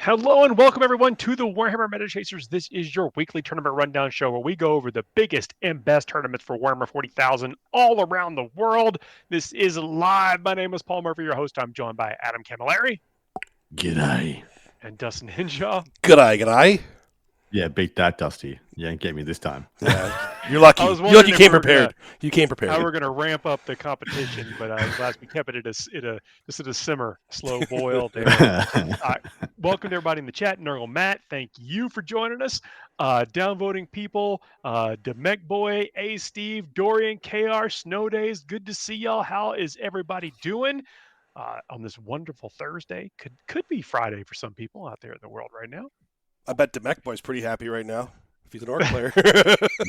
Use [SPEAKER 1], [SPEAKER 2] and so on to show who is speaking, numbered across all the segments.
[SPEAKER 1] Hello and welcome everyone to the Warhammer Meta Chasers. This is your weekly tournament rundown show where we go over the biggest and best tournaments for Warhammer 40,000 all around the world. This is live. My name is Paul Murphy, your host. I'm joined by Adam Camilleri
[SPEAKER 2] G'day.
[SPEAKER 1] and Dustin Henshaw.
[SPEAKER 3] G'day.
[SPEAKER 2] Yeah, beat that, Dusty. You ain't get me this time.
[SPEAKER 3] Yeah, you're lucky. You came prepared. You came prepared.
[SPEAKER 1] How we're going to ramp up the competition, but last we kept it at a simmer, slow boil. Welcome to everybody in the chat. Nurgle Matt, thank you for joining us. Downvoting people, Demek Boy, A Steve, Dorian, KR, Snow Days. Good to see y'all. How is everybody doing on this wonderful Thursday? Could be Friday for some people out there in the world right now.
[SPEAKER 3] I bet Demek Boy's pretty happy right now if he's an Orc player.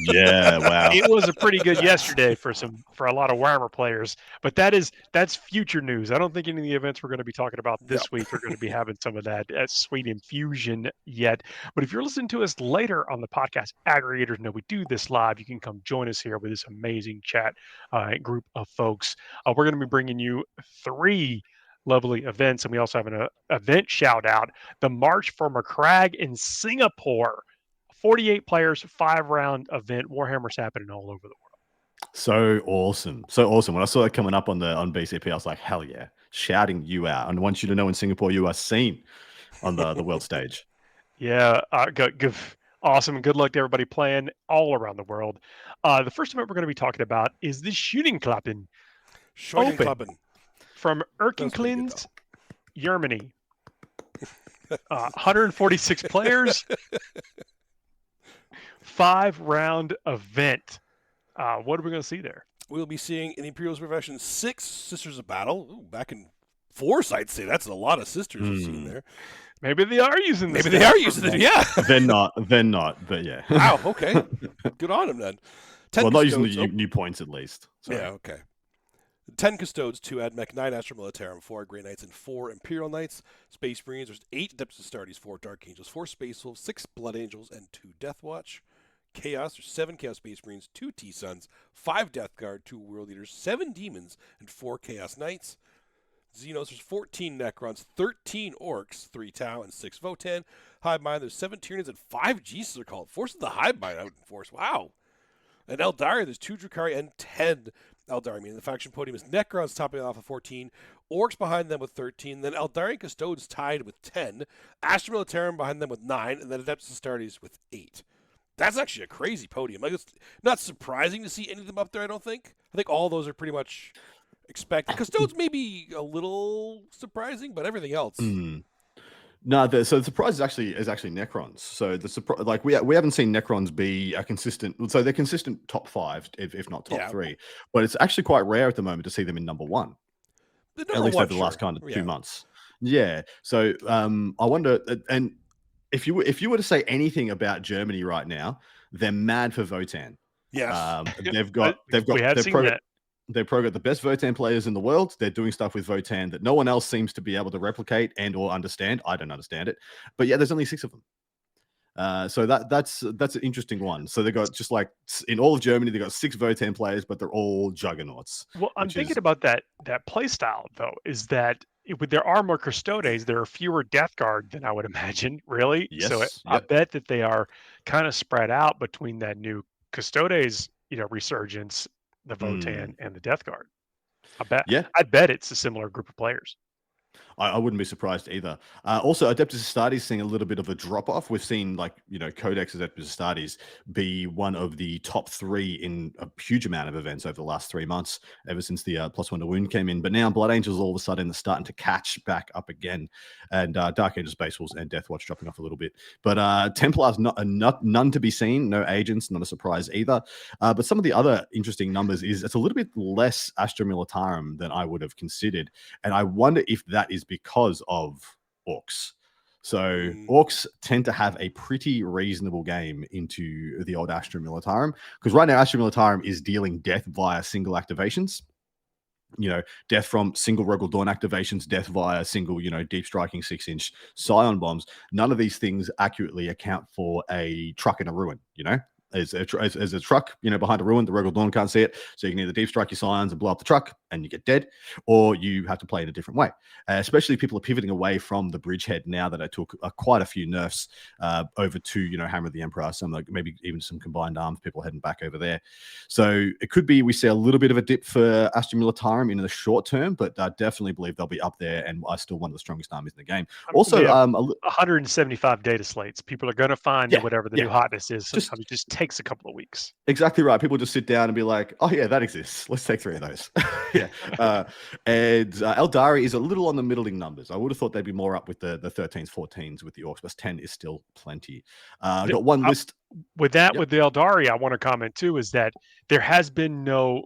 [SPEAKER 2] Yeah, wow.
[SPEAKER 1] It was a pretty good yesterday for a lot of Warhammer players, but that's future news. I don't think any of the events we're going to be talking about this week are going to be having some of that sweet infusion yet. But if you're listening to us later on the podcast aggregators, know we do this live. You can come join us here with this amazing chat group of folks. We're going to be bringing you 3 lovely events, and we also have an event shout out, the March for Macragge in Singapore. 48 players, 5-round event. Warhammer's happening all over the world.
[SPEAKER 2] So awesome. When I saw that coming up on BCP, I was like, hell yeah, shouting you out. And I want you to know in Singapore you are seen on the world stage.
[SPEAKER 1] Yeah, awesome. Good luck to everybody playing all around the world. The first event we're going to be talking about is the Scheunenkloppen.
[SPEAKER 3] Scheunenkloppen.
[SPEAKER 1] From Erkenklins, Germany. 146 players. 5-round event. What are we going to see there?
[SPEAKER 3] We'll be seeing in Imperial's Profession 6 Sisters of Battle. Ooh, back in Force, I'd say that's a lot of sisters we've seen there.
[SPEAKER 1] Maybe they are using this.
[SPEAKER 3] Maybe they are using it, yeah.
[SPEAKER 2] They're not, but yeah.
[SPEAKER 3] Wow, okay. Good on them then.
[SPEAKER 2] Well, not using the new points at least. Sorry.
[SPEAKER 3] Yeah, okay. 10 Custodes, 2 Admech, 9 Astra Militarum, 4 Grey Knights, and 4 Imperial Knights. Space Marines, there's 8 Adeptus Astartes, 4 Dark Angels, 4 Space Wolves, 6 Blood Angels, and 2 Death Watch. Chaos, there's 7 Chaos Space Marines, 2 T-Suns, 5 Death Guard, 2 World Eaters, 7 Demons, and 4 Chaos Knights. Xenos, there's 14 Necrons, 13 Orcs, 3 Tau, and 6 Votan. Hive Mind, there's 7 Tyranids and 5 Jesus are called. Forces the Hive Mind out in force. Wow. And Eldari, there's 2 Drukhari and 10 Eldari. Meaning the faction podium is Necrons topping off with 14, Orcs behind them with 13, then Eldari and Custodes tied with 10, Astra Militarum behind them with 9, and then Adeptus Astartes with 8. That's actually a crazy podium. Like, it's not surprising to see any of them up there, I don't think. I think all those are pretty much expected. Custodes may be a little surprising, but everything else.
[SPEAKER 2] No, so the surprise is actually Necrons. So we haven't seen Necrons be a consistent. So they're consistent top 5, if not top 3. But it's actually quite rare at the moment to see them in number 1. At least over the last kind of 2 months. Yeah. So I wonder, and if you were to say anything about Germany right now, they're mad for Votan.
[SPEAKER 3] Yes.
[SPEAKER 2] They've got the best Votan players in the world. They're doing stuff with Votan that no one else seems to be able to replicate and or understand. I don't understand it, but yeah, there's only 6 of them. So that's an interesting one. So they got, just like in all of Germany, they got 6 Votan players, but they're all juggernauts.
[SPEAKER 1] Well, I'm thinking about that play style though. Is that with there are more Custodes, there are fewer Death Guard than I would imagine. Really,
[SPEAKER 2] yes,
[SPEAKER 1] so I bet that they are kind of spread out between that new Custodes, resurgence, the Votan, and the Death Guard. I bet it's a similar group of players.
[SPEAKER 2] I wouldn't be surprised either. Also, Adeptus Astartes seeing a little bit of a drop off. We've seen Codex Adeptus Astartes be one of the top 3 in a huge amount of events over the last 3 months, ever since the +1 to wound came in. But now Blood Angels all of a sudden are starting to catch back up again, and Dark Angels, Space Wolves, and Death Watch dropping off a little bit. But Templars none to be seen. No agents, not a surprise either. But some of the other interesting numbers is it's a little bit less Astra Militarum than I would have considered, and I wonder if that is because of Orcs. So Orcs tend to have a pretty reasonable game into the old Astra Militarum, because right now Astra Militarum is dealing death via single activations. Death from single Rogal Dawn activations, death via single, deep striking 6-inch Scion bombs. None of these things accurately account for a truck in a ruin, as a truck, behind a ruin. The Rogue Dawn can't see it, so you can either deep strike your scions and blow up the truck and you get dead, or you have to play in a different way. Especially people are pivoting away from the bridgehead now that I took quite a few nerfs over to Hammer of the Emperor. Some maybe even some combined arms. People heading back over there, so it could be we see a little bit of a dip for Astra Militarum in the short term, but I definitely believe they'll be up there and are still one of the strongest armies in the game. Also,
[SPEAKER 1] 175 data slates. People are going to find that whatever the new hotness is. Sometimes it just takes a couple of weeks.
[SPEAKER 2] Exactly right. People just sit down and be like, "Oh yeah, that exists. Let's take 3 of those." And Eldari is a little on the middling numbers. I would have thought they'd be more up with the 13s, 14s with the Orcs, but 10 is still plenty. Got one list.
[SPEAKER 1] With that, with the Eldari, I want to comment too, is that there has been no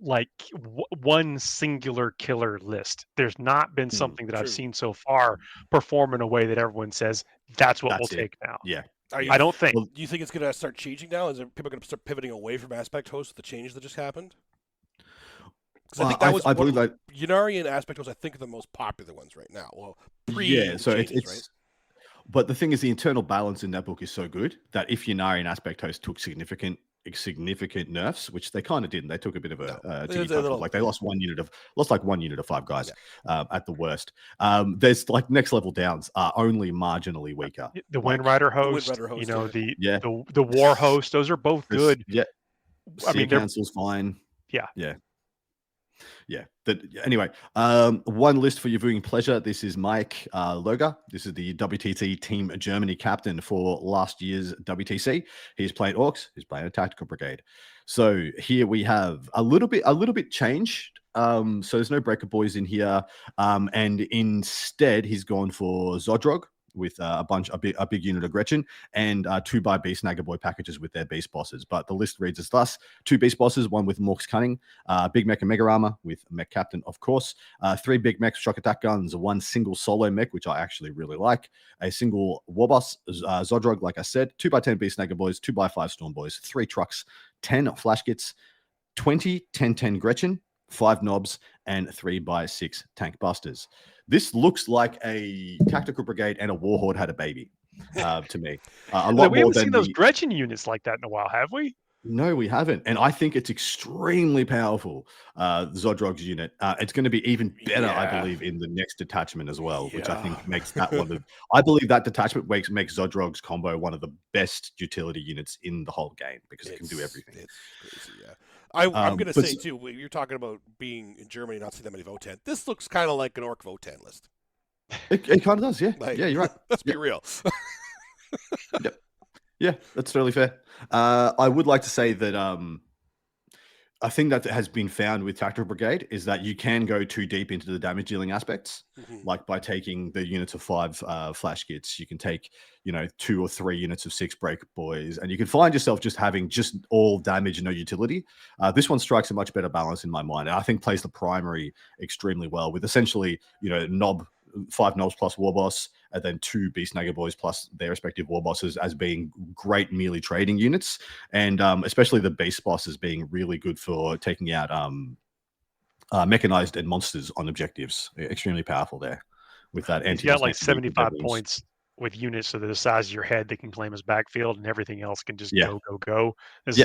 [SPEAKER 1] one singular killer list. There's not been something that I've seen so far perform in a way that everyone says that's what we'll take now.
[SPEAKER 2] Yeah.
[SPEAKER 1] I don't think.
[SPEAKER 3] Do you think it's going to start changing now? Is people going to start pivoting away from aspect hosts with the changes that just happened? Because I think that was I believe that Ynnari and aspect hosts, I think, are the most popular ones right now. Well,
[SPEAKER 2] so
[SPEAKER 3] changes,
[SPEAKER 2] it's
[SPEAKER 3] right?
[SPEAKER 2] But the thing is, the internal balance in that book is so good that if Ynnari and aspect host took significant nerfs, which they kind of didn't, they took a bit of a they lost one unit of 5 guys at the worst. There's next level downs are only marginally weaker.
[SPEAKER 1] The Wind Rider host, the War host, those are both good.
[SPEAKER 2] Yeah, I mean, Council's fine. Yeah. Anyway, one list for your viewing pleasure. This is Mike Loga. This is the WTC Team Germany captain for last year's WTC. He's playing Orcs. He's playing a tactical brigade. So here we have a little bit changed. So there's no Breaker Boys in here, and instead he's gone for Zodrog with a big unit of Gretchen and 2 by Beast Nagaboy packages with their beast bosses. But the list reads as thus: 2 beast bosses, 1 with Mork's Cunning, big mech and mega armor with mech captain, of course, 3 big mechs, shock attack guns, 1 single solo mech, which I actually really like, a single war boss, Zodrog, like I said, 2 by 10 beast Nagaboys, 2 by 5 storm boys, 3 trucks, 10 flash kits, 20 10-10 Gretchen, 5 knobs, and 3 by 6 tank busters. This looks like a tactical brigade and a warhorde had a baby to me.
[SPEAKER 1] We haven't seen those Gretchen units like that in a while, have we?
[SPEAKER 2] No, we haven't. And I think it's extremely powerful, Zodrog's unit. It's going to be even better, I believe, in the next detachment as well, which I think makes that one of... I believe that detachment makes Zodrog's combo one of the best utility units in the whole game because it can do everything.
[SPEAKER 3] It's crazy, yeah. I'm going to say, too, you're talking about being in Germany, not seeing that many Votann. This looks kind of like an Orc Votann list.
[SPEAKER 2] It kind of does, yeah. Yeah, you're right.
[SPEAKER 3] Let's be real.
[SPEAKER 2] Yep. Yeah, that's totally fair. I would like to say that a thing that has been found with Tactical Brigade is that you can go too deep into the damage dealing aspects. Like by taking the units of 5 flash kits, you can take 2 or 3 units of 6 break boys, and you can find yourself just having just all damage and no utility. This one strikes a much better balance in my mind, and I think plays the primary extremely well with essentially 5 knobs plus war boss, and then 2 beast Nagger boys plus their respective war bosses as being great melee trading units, and especially the beast bosses being really good for taking out mechanized and monsters on objectives. Extremely powerful there with that.
[SPEAKER 1] He's got like 75 points with units so that the size of your head they can claim as backfield, and everything else can just go. This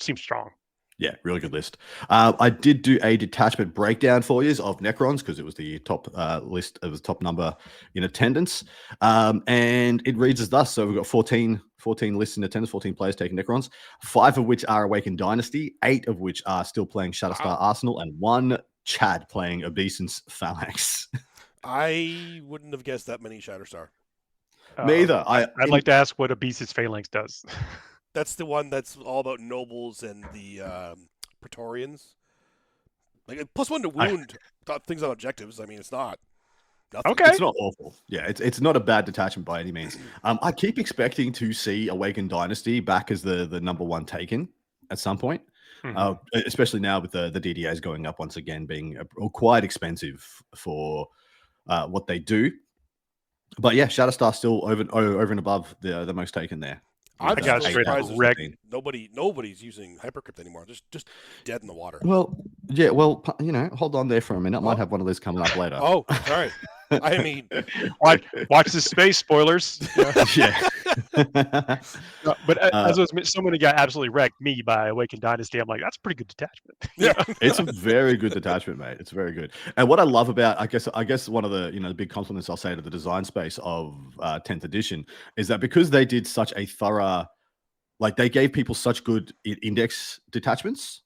[SPEAKER 1] seems strong.
[SPEAKER 2] Yeah, really good list. I did do a detachment breakdown for you of Necrons because it was the top list of the top number in attendance. And it reads as thus. So we've got 14 lists in attendance, 14 players taking Necrons, 5 of which are Awakened Dynasty, 8 of which are still playing Shatterstar Arsenal, and 1 Chad playing Obeisance Phalanx.
[SPEAKER 3] I wouldn't have guessed that many Shatterstar.
[SPEAKER 2] Me either. I'd
[SPEAKER 1] like to ask what Obeisance Phalanx does.
[SPEAKER 3] That's the one that's all about nobles and the Praetorians. Like +1 to wound things on objectives. I mean, it's not nothing.
[SPEAKER 1] Okay.
[SPEAKER 2] It's not awful. Yeah, it's not a bad detachment by any means. I keep expecting to see Awakened Dynasty back as the number 1 taken at some point. Especially now with the DDAs going up once again, being quite expensive for what they do. But yeah, Shatterstar still over and above the most taken there.
[SPEAKER 3] I'm surprised nobody's using Hypercrypt anymore. Just dead in the water.
[SPEAKER 2] Well, hold on there for a minute. I might have one of those coming up later.
[SPEAKER 3] Oh, sorry. I mean,
[SPEAKER 1] watch the space spoilers.
[SPEAKER 2] Yeah.
[SPEAKER 1] But as I was, somebody got absolutely wrecked me by Awakened Dynasty. I'm like, that's a pretty good detachment.
[SPEAKER 3] Yeah.
[SPEAKER 2] It's a very good detachment, mate. It's very good. And what I love about, I guess one of the the big compliments I'll say to the design space of 10th edition is that because they did such a thorough, like they gave people such good index detachments.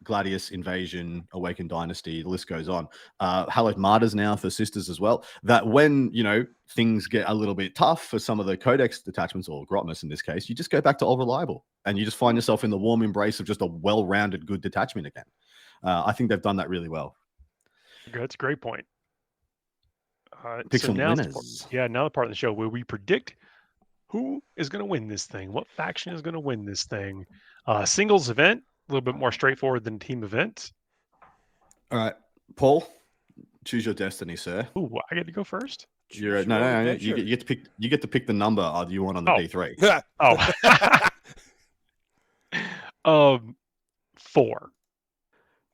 [SPEAKER 2] Gladius, Invasion, Awakened Dynasty, the list goes on. Hallowed Martyrs now for Sisters as well. That when, things get a little bit tough for some of the Codex detachments, or Grotmus in this case, you just go back to Old Reliable and you just find yourself in the warm embrace of just a well-rounded, good detachment again. I think they've done that really well.
[SPEAKER 1] That's a great point.
[SPEAKER 2] Pick
[SPEAKER 1] so
[SPEAKER 2] some
[SPEAKER 1] now
[SPEAKER 2] winners.
[SPEAKER 1] now the part of the show where we predict who is going to win this thing, what faction is going to win this thing. Singles event, a little bit more straightforward than team events.
[SPEAKER 2] All right, Paul, choose your destiny, sir.
[SPEAKER 1] Ooh, I get to go first.
[SPEAKER 2] You get to pick. You get to pick the number you want on the D3.
[SPEAKER 1] Oh, 4.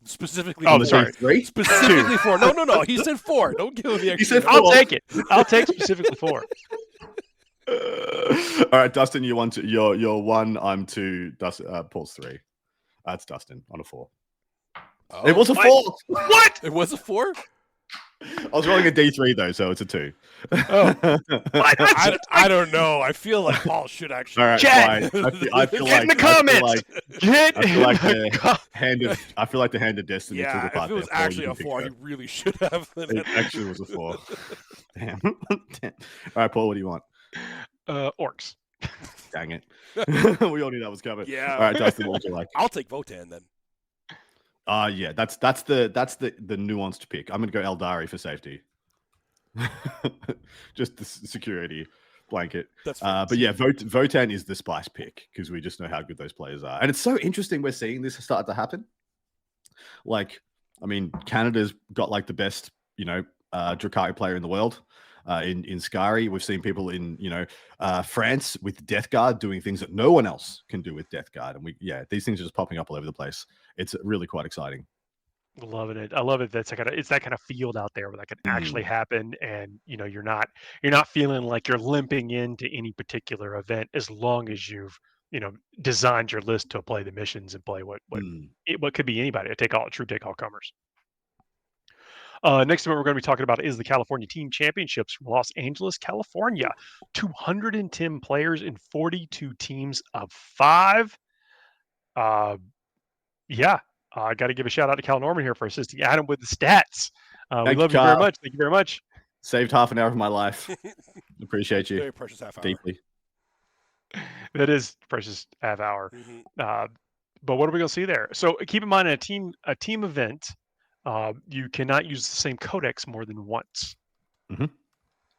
[SPEAKER 3] Specifically,
[SPEAKER 2] on the
[SPEAKER 1] sorry.
[SPEAKER 2] D3.
[SPEAKER 3] Specifically 4. No. He said 4. Don't give him the extra.
[SPEAKER 2] He said 4.
[SPEAKER 1] I'll take it. I'll take specifically 4.
[SPEAKER 2] All right, Dustin, you're 1. I'm 2. Dustin, Paul's 3. That's Dustin on a 4.
[SPEAKER 3] Oh,
[SPEAKER 2] it was a 4.
[SPEAKER 1] What?
[SPEAKER 3] It was a 4?
[SPEAKER 2] I was rolling a D3 though, so it's a 2.
[SPEAKER 3] Oh. I don't know. I feel like Paul should actually.
[SPEAKER 2] All right,
[SPEAKER 1] Chat.
[SPEAKER 2] fine. I feel
[SPEAKER 1] Get in the comments.
[SPEAKER 2] I feel like the hand of destiny.
[SPEAKER 3] Yeah, if it was actually a 4, he really should have.
[SPEAKER 2] It actually was a 4. Damn. All right, Paul, what do you want?
[SPEAKER 1] Orcs.
[SPEAKER 2] Dang it. We all knew that was coming.
[SPEAKER 3] Yeah.
[SPEAKER 2] All right, Dustin, what would you like?
[SPEAKER 3] I'll take Votan then.
[SPEAKER 2] Yeah, that's the nuanced pick. I'm gonna go Eldari for safety. Just the security blanket.
[SPEAKER 3] That's
[SPEAKER 2] but yeah, Votan is the spice pick because we just know how good those players are. And it's so interesting we're seeing this start to happen. Like, I mean, Canada's got like the best, Drakari player in the world. In Skari, we've seen people in France with Death Guard doing things that no one else can do with Death Guard, and these things are just popping up all over the place. It's really quite exciting.
[SPEAKER 1] Loving it. I love it. It's that kind of field out there where that can actually happen, and you're not feeling like you're limping into any particular event as long as you've designed your list to play the missions and play what could be anybody. Take all comers. Next event we're going to be talking about is the California Team Championships from Los Angeles, California. 210 players in 42 teams of 5. I got to give a shout out to Cal Norman here for assisting Adam with the stats. We love you very much. Thank you very much.
[SPEAKER 2] Saved half an hour of my life. Appreciate you.
[SPEAKER 3] Very precious half hour.
[SPEAKER 2] Deeply.
[SPEAKER 1] That is precious half hour. Mm-hmm. But what are we going to see there? So keep in mind, in a team event, you cannot use the same codex more than once.
[SPEAKER 2] Mm-hmm.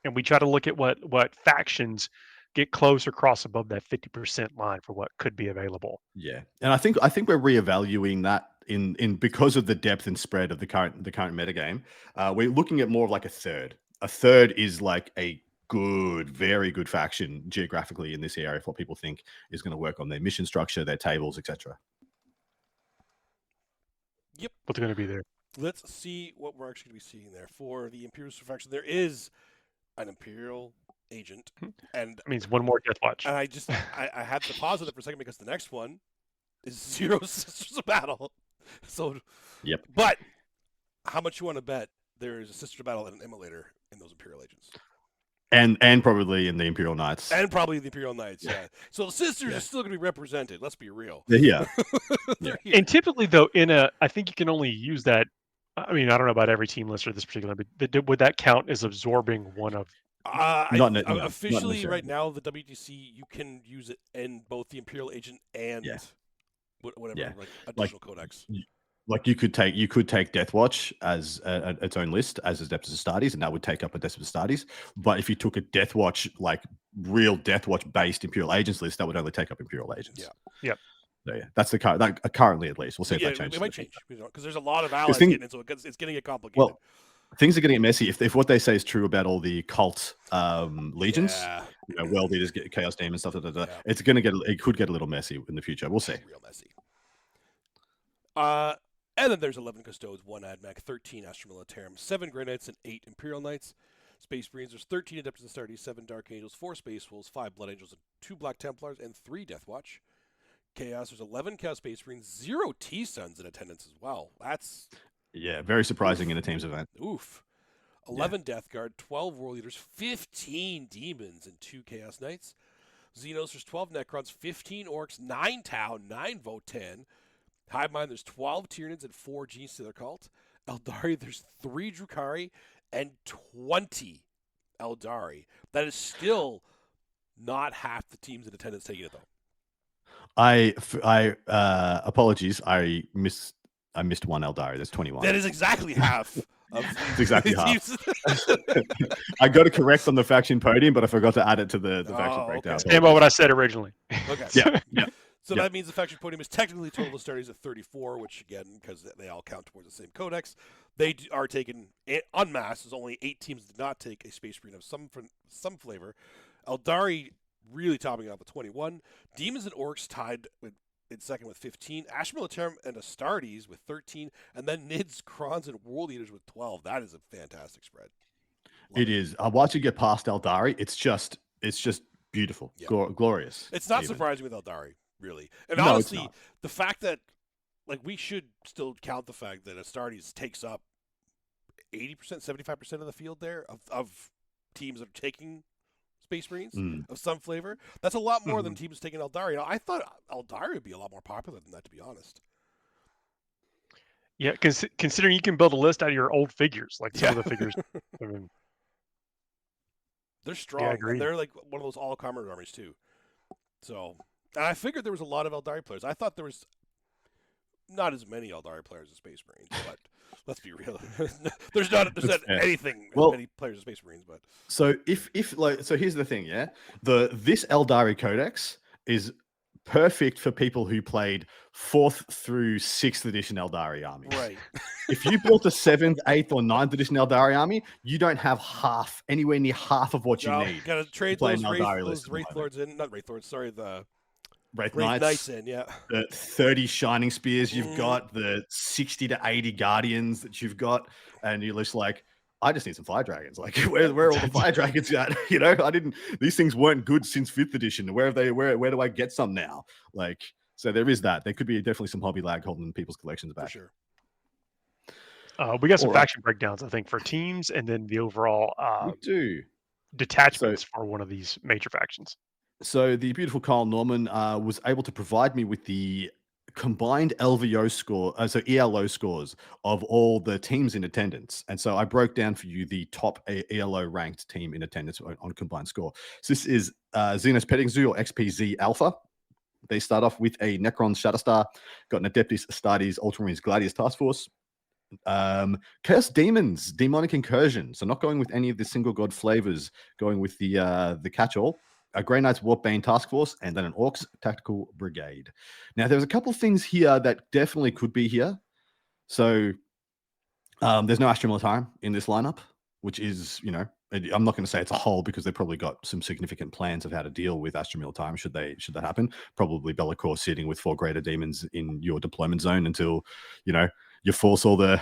[SPEAKER 1] And we try to look at what factions get close or cross above that 50% line for what could be available.
[SPEAKER 2] Yeah. And I think we're reevaluating that in because of the depth and spread of the current metagame. We're looking at more of like a third. A third is like a very good faction geographically in this area for what people think is going to work on their mission structure, their tables, etc.
[SPEAKER 3] Yep.
[SPEAKER 1] What's going to be there?
[SPEAKER 3] Let's see what we're actually going to be seeing there. For the Imperial faction, there is an Imperial agent. And
[SPEAKER 1] that means one more Death Watch.
[SPEAKER 3] And I had to pause it for a second because the next one is 0 Sisters of Battle. So,
[SPEAKER 2] yep.
[SPEAKER 3] But how much you want to bet there is a Sister of Battle and an Immolator in those Imperial agents?
[SPEAKER 2] And probably in the Imperial Knights.
[SPEAKER 3] And probably the Imperial Knights, yeah. So the Sisters are still going to be represented. Let's be real.
[SPEAKER 2] Yeah.
[SPEAKER 1] And typically, though, I think you can only use that. I mean, I don't know about every team list or this particular, but would that count as absorbing one of?
[SPEAKER 3] Officially, right now, the WTC, you can use it in both the Imperial Agent and whatever, like additional codex.
[SPEAKER 2] Like you could take Death Watch as its own list as Adeptus Astartes, and that would take up Adeptus Astartes. But if you took a Death Watch, like real Death Watch based Imperial Agents list, that would only take up Imperial Agents.
[SPEAKER 3] Yeah.
[SPEAKER 1] Yep.
[SPEAKER 2] So yeah, that's the currently at least. We'll see if that changes.
[SPEAKER 3] It might change because there's a lot of allies getting in, so it's going to get complicated.
[SPEAKER 2] Well, things are going to get messy if what they say is true about all the cult legions. World leaders, get Chaos Demons, stuff. It's going to it could get a little messy in the future. We'll see.
[SPEAKER 3] Real messy. And then there's 11 Custodes, 1 AdMech, 13 Astra Militarum, 7 Grey Knights, and 8 Imperial Knights. Space Marines, there's 13 Adeptus Astartes, 7 Dark Angels, 4 Space Wolves, 5 Blood Angels, and 2 Black Templars, and 3 Death Watch. Chaos, there's 11 Chaos Space Marines, 0 T-Suns in attendance as well. That's...
[SPEAKER 2] Yeah, very surprising in a team's event.
[SPEAKER 3] Oof. 11 Death Guard, 12 War Leaders, 15 Demons, and 2 Chaos Knights. Xenos, there's 12 Necrons, 15 Orcs, 9 Tau, 9 Votan. Hive Mind, there's 12 Tyranids and 4 Genestealer Cult. Eldari, there's 3 Drukhari and 20 Eldari. That is still not half the teams in attendance taking it, though.
[SPEAKER 2] Apologies. I missed one Eldari. There's 21.
[SPEAKER 3] That is exactly half.
[SPEAKER 2] It's exactly half. I got it correct on the faction podium, but I forgot to add it to the faction breakdown.
[SPEAKER 1] Stand by what I said originally.
[SPEAKER 3] Okay.
[SPEAKER 2] Yeah.
[SPEAKER 3] So that means the faction podium is technically total Astartes at 34, which again, because they all count towards the same codex, they are taken en masse. There's only 8 teams that did not take a Space Marine of some flavor. Eldari really topping out with 21. Demons and Orcs tied in second with 15. Ashe Militarum and Astartes with 13. And then Nids, Krons, and World Eaters with 12. That is a fantastic spread.
[SPEAKER 2] It is. Once you get past Eldari, it's just beautiful, glorious.
[SPEAKER 3] It's not surprising with Eldari, really. And
[SPEAKER 2] No,
[SPEAKER 3] honestly, the fact that, like, we should still count the fact that Astartes takes up 80%, 75% of the field there of teams that are taking Space Marines of some flavor. That's a lot more than teams taking Eldari. Now, I thought Eldari would be a lot more popular than that, to be honest.
[SPEAKER 1] Yeah, considering you can build a list out of your old figures, like some of the figures. I mean,
[SPEAKER 3] they're strong. And they're like one of those all-combat armies, too. So, and I figured there was a lot of Eldari players. I thought there was not as many Eldari players as Space Marines, but let's be real. there's not anything as many players as Space Marines, but
[SPEAKER 2] so so here's the thing, this Eldari Codex is perfect for people who played 4th through 6th edition Eldari armies.
[SPEAKER 3] Right.
[SPEAKER 2] If you built a 7th, 8th, or 9th edition Eldari army, you don't have anywhere near half of what you need.
[SPEAKER 3] You gotta trade those Wraith Lords in, not Wraith Lords, sorry, the
[SPEAKER 2] Wraith Knights
[SPEAKER 3] in, yeah.
[SPEAKER 2] The 30 Shining Spears you've got, the 60 to 80 Guardians that you've got, and you're just like, I just need some Fire Dragons. Like, where are all the Fire Dragons at? You know, these things weren't good since 5th edition. Where do I get some now? Like, so there is that. There could be definitely some hobby lag holding people's collections back.
[SPEAKER 3] For sure.
[SPEAKER 1] We got some faction breakdowns, I think, for teams, and then the overall detachments for one of these major factions.
[SPEAKER 2] So the beautiful Kyle Norman was able to provide me with the combined LVO score, so ELO scores of all the teams in attendance. And so I broke down for you the top ELO ranked team in attendance on combined score. So this is Xenos Petting Zoo, or XPZ Alpha. They start off with a Necron Shatterstar, got an Adeptus Astartes Ultramarines Gladius Task Force, Chaos Demons, Demonic Incursion. So not going with any of the single god flavors, going with the catch-all. A Grey Knights Warpbane Task Force, and then an Orcs Tactical Brigade. Now, there's a couple of things here that definitely could be here. So there's no Astra Militarum in this lineup, which is, you know, I'm not going to say it's a whole, because they've probably got some significant plans of how to deal with Astra Militarum should that happen. Probably Be'lakor sitting with 4 greater demons in your deployment zone until, you know, you force all the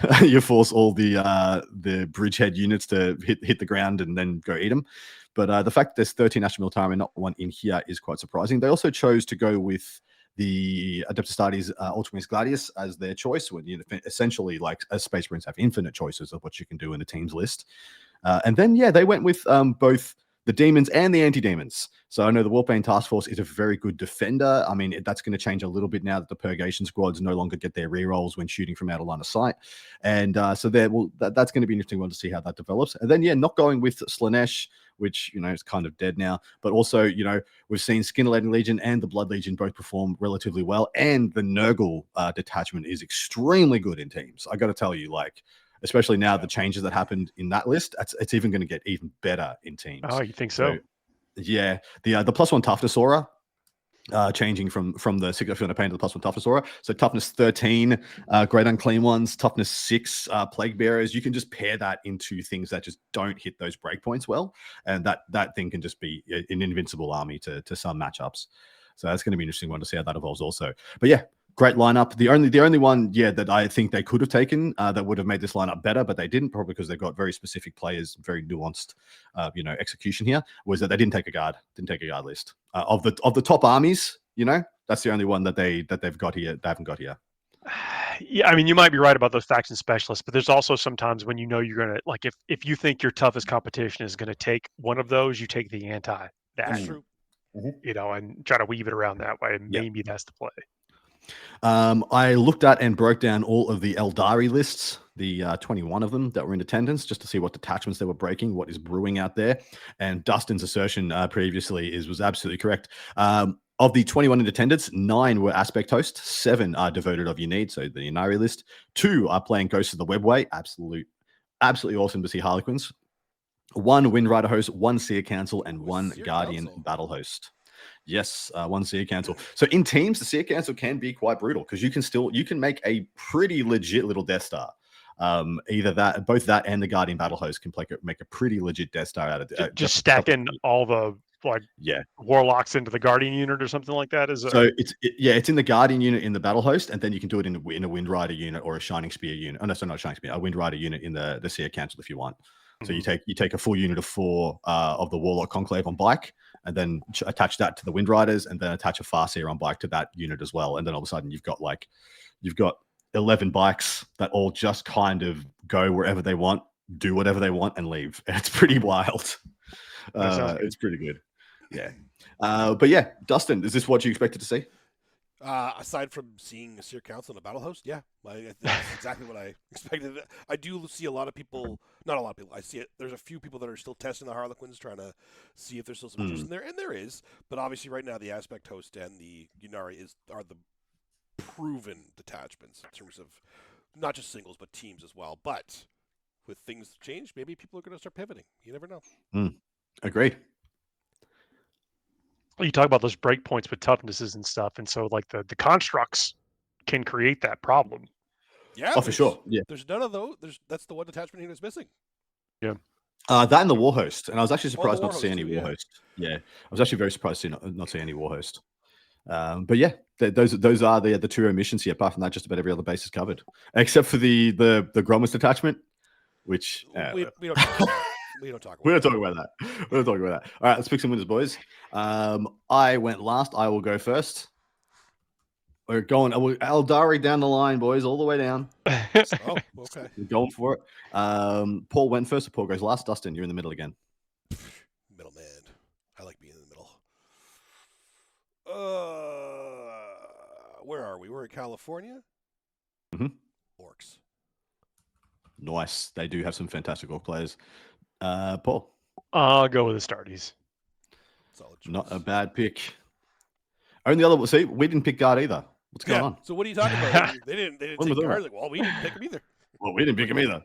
[SPEAKER 2] bridgehead units to hit the ground and then go eat them. But the fact that there's 13 Astra Militarum and not one in here is quite surprising. They also chose to go with the Adeptus Astartes Ultramarines Gladius as their choice, when essentially, like, as Space Marines have infinite choices of what you can do in the team's list. And then, they went with both the demons and the anti-demons. So I know the Warpbane Task Force is a very good defender. I mean, that's going to change a little bit now that the Purgation Squads no longer get their rerolls when shooting from out of line of sight. And so that's going to be an interesting one to see how that develops. And then, not going with Slaanesh, which, you know, is kind of dead now. But also, you know, we've seen Skinnerladen Legion and the Blood Legion both perform relatively well. And the Nurgle detachment is extremely good in teams. I got to tell you, like, especially now the changes that happened in that list, it's even going to get even better in teams.
[SPEAKER 1] Oh, you think so?
[SPEAKER 2] Yeah. The +1 toughness aura, changing from the 6 of pain to the +1 toughness aura. So toughness 13, great unclean ones, toughness 6, plague bearers. You can just pair that into things that just don't hit those breakpoints well. And that thing can just be an invincible army to some matchups. So that's going to be an interesting one to see how that evolves also. But Great lineup. The only one, that I think they could have taken that would have made this lineup better, but they didn't, probably because they've got very specific players, very nuanced, execution here. Was that they didn't take a guard? Didn't take a guard list of the top armies. That's the only one that they've got here. They haven't got here.
[SPEAKER 1] Yeah, I mean, you might be right about those faction specialists, but there's also sometimes when you're gonna like if you think your toughest competition is gonna take one of those, you take the anti
[SPEAKER 3] That's
[SPEAKER 1] that,
[SPEAKER 3] true.
[SPEAKER 1] and try to weave it around that way. And maybe that's the play.
[SPEAKER 2] I looked at and broke down all of the Eldari lists, the 21 of them that were in attendance, just to see what detachments they were breaking, what is brewing out there. And Dustin's assertion previously was absolutely correct. Of the 21 in attendance, 9 were aspect host, 7 are devoted of your need, so the Inari list. 2 are playing Ghosts of the Webway. Absolutely awesome to see Harlequins. 1 Wind Rider host, 1 Seer Council, and 1 Guardian Battle host. Yes, 1 Seer Council. So in teams, the Seer Council can be quite brutal because you can make a pretty legit little Death Star. Both that and the Guardian Battle host can make a pretty legit Death Star out of it.
[SPEAKER 1] Just stacking all the warlocks into the Guardian unit or something like that.
[SPEAKER 2] It's in the Guardian unit in the Battle host, and then you can do it in a Wind Rider unit or a Shining Spear unit. Oh no, sorry, not Shining Spear, a Wind Rider unit in the Seer Council if you want. So you take a full unit of 4 of the Warlock Conclave on bike, and then attach that to the Wind Riders, and then attach a Farseer on bike to that unit as well. And then all of a sudden you've got 11 bikes that all just kind of go wherever they want, do whatever they want, and leave. It's pretty wild. It's pretty good. Yeah. But yeah, Dustin, is this what you expected to see?
[SPEAKER 3] Aside from seeing a Seer Council and a Battle Host, that's exactly what I expected. I do see a lot of people, not a lot of people, I see it. There's a few people that are still testing the Harlequins, trying to see if there's still some interest in there, and there is. But obviously right now the Aspect Host and the Inari are the proven detachments in terms of not just singles, but teams as well. But with things change, maybe people are going to start pivoting. You never know.
[SPEAKER 2] Agreed.
[SPEAKER 1] You talk about those breakpoints with toughnesses and stuff, and so like the constructs can create that problem.
[SPEAKER 3] Yeah,
[SPEAKER 2] for sure. Yeah,
[SPEAKER 3] there's none of those. That's the one detachment here that's missing.
[SPEAKER 1] Yeah,
[SPEAKER 2] that and the War Host, and I was actually surprised not to see any
[SPEAKER 3] War
[SPEAKER 2] Host. Yeah, I was actually very surprised to not see any War Host. But yeah, those are the 2 omissions here. Apart from that, just about every other base is covered, except for the Gromus detachment, which
[SPEAKER 3] we don't talk about. We don't talk
[SPEAKER 2] about that. All right, let's pick some winners, boys. I went last. I will go first. We're going Eldari down the line, boys, all the way down.
[SPEAKER 3] Oh, okay.
[SPEAKER 2] We're going for it. Paul went first, so Paul goes last. Dustin, you're in the middle again.
[SPEAKER 3] Middleman. I like being in the middle. Where are we? We're in California. Orcs.
[SPEAKER 2] Nice. They do have some fantastic orc players. Paul.
[SPEAKER 1] I'll go with the Astartes.
[SPEAKER 2] Not a bad pick. Only other, see, we didn't pick guard either. What's going on?
[SPEAKER 3] So what are you talking about? They didn't take guard. Like, well, we didn't pick them either.
[SPEAKER 2] Well, we didn't pick them either.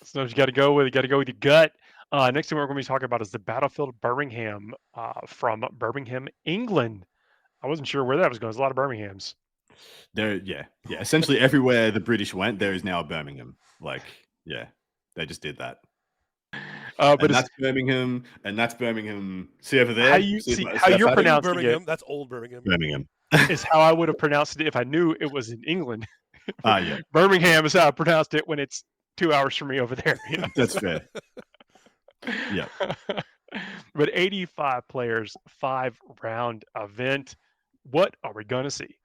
[SPEAKER 1] So you got to go with your gut. Next thing we're going to be talking about is the Battlefield Birmingham from Birmingham, England. I wasn't sure where that was going. There's a lot of Birminghams.
[SPEAKER 2] There, yeah. Essentially everywhere the British went, there is now a Birmingham. They just did that. But that's Birmingham, and that's Birmingham. See over there.
[SPEAKER 1] How you're pronouncing
[SPEAKER 3] Birmingham?
[SPEAKER 1] it?
[SPEAKER 3] That's old Birmingham.
[SPEAKER 2] Birmingham
[SPEAKER 1] is how I would have pronounced it if I knew it was in England.
[SPEAKER 2] Yeah.
[SPEAKER 1] Birmingham is how I pronounced it when it's 2 hours from me over there.
[SPEAKER 2] That's fair. Yeah.
[SPEAKER 1] But 85 players, 5-round event. What are we going to see?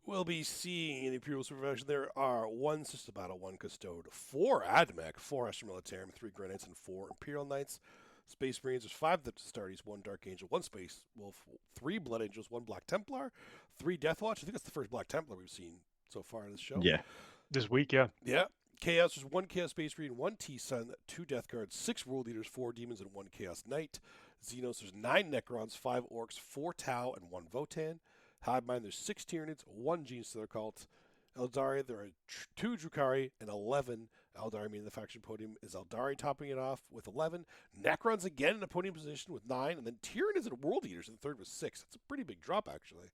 [SPEAKER 3] We'll be seeing in the Imperial Superfaction there are 1 System Battle, 1 Custode, 4 Admech, 4 Astra Militarum, 3 Grey Knights, and 4 Imperial Knights. Space Marines, there's 5 Astartes, 1 Dark Angel, 1 Space Wolf, 3 Blood Angels, 1 Black Templar, 3 Death Watch. I think that's the first Black Templar we've seen so far in this show.
[SPEAKER 2] Yeah.
[SPEAKER 1] This week, yeah.
[SPEAKER 3] Yeah. Chaos, there's 1 Chaos Space Marine, 1 T-Sun, 2 Death Guards, 6 World Eaters, 4 Demons, and 1 Chaos Knight. Xenos, there's 9 Necrons, 5 Orcs, 4 Tau, and 1 Votan. Hive Mind, there's 6 Tyranids, 1 Genius to their cult. Eldari, there are 2 Drukhari and 11. Eldari, meaning the faction podium, is Eldari topping it off with 11. Necrons again in a podium position with 9. And then Tyranids and World Eaters in third with 6. That's a pretty big drop, actually.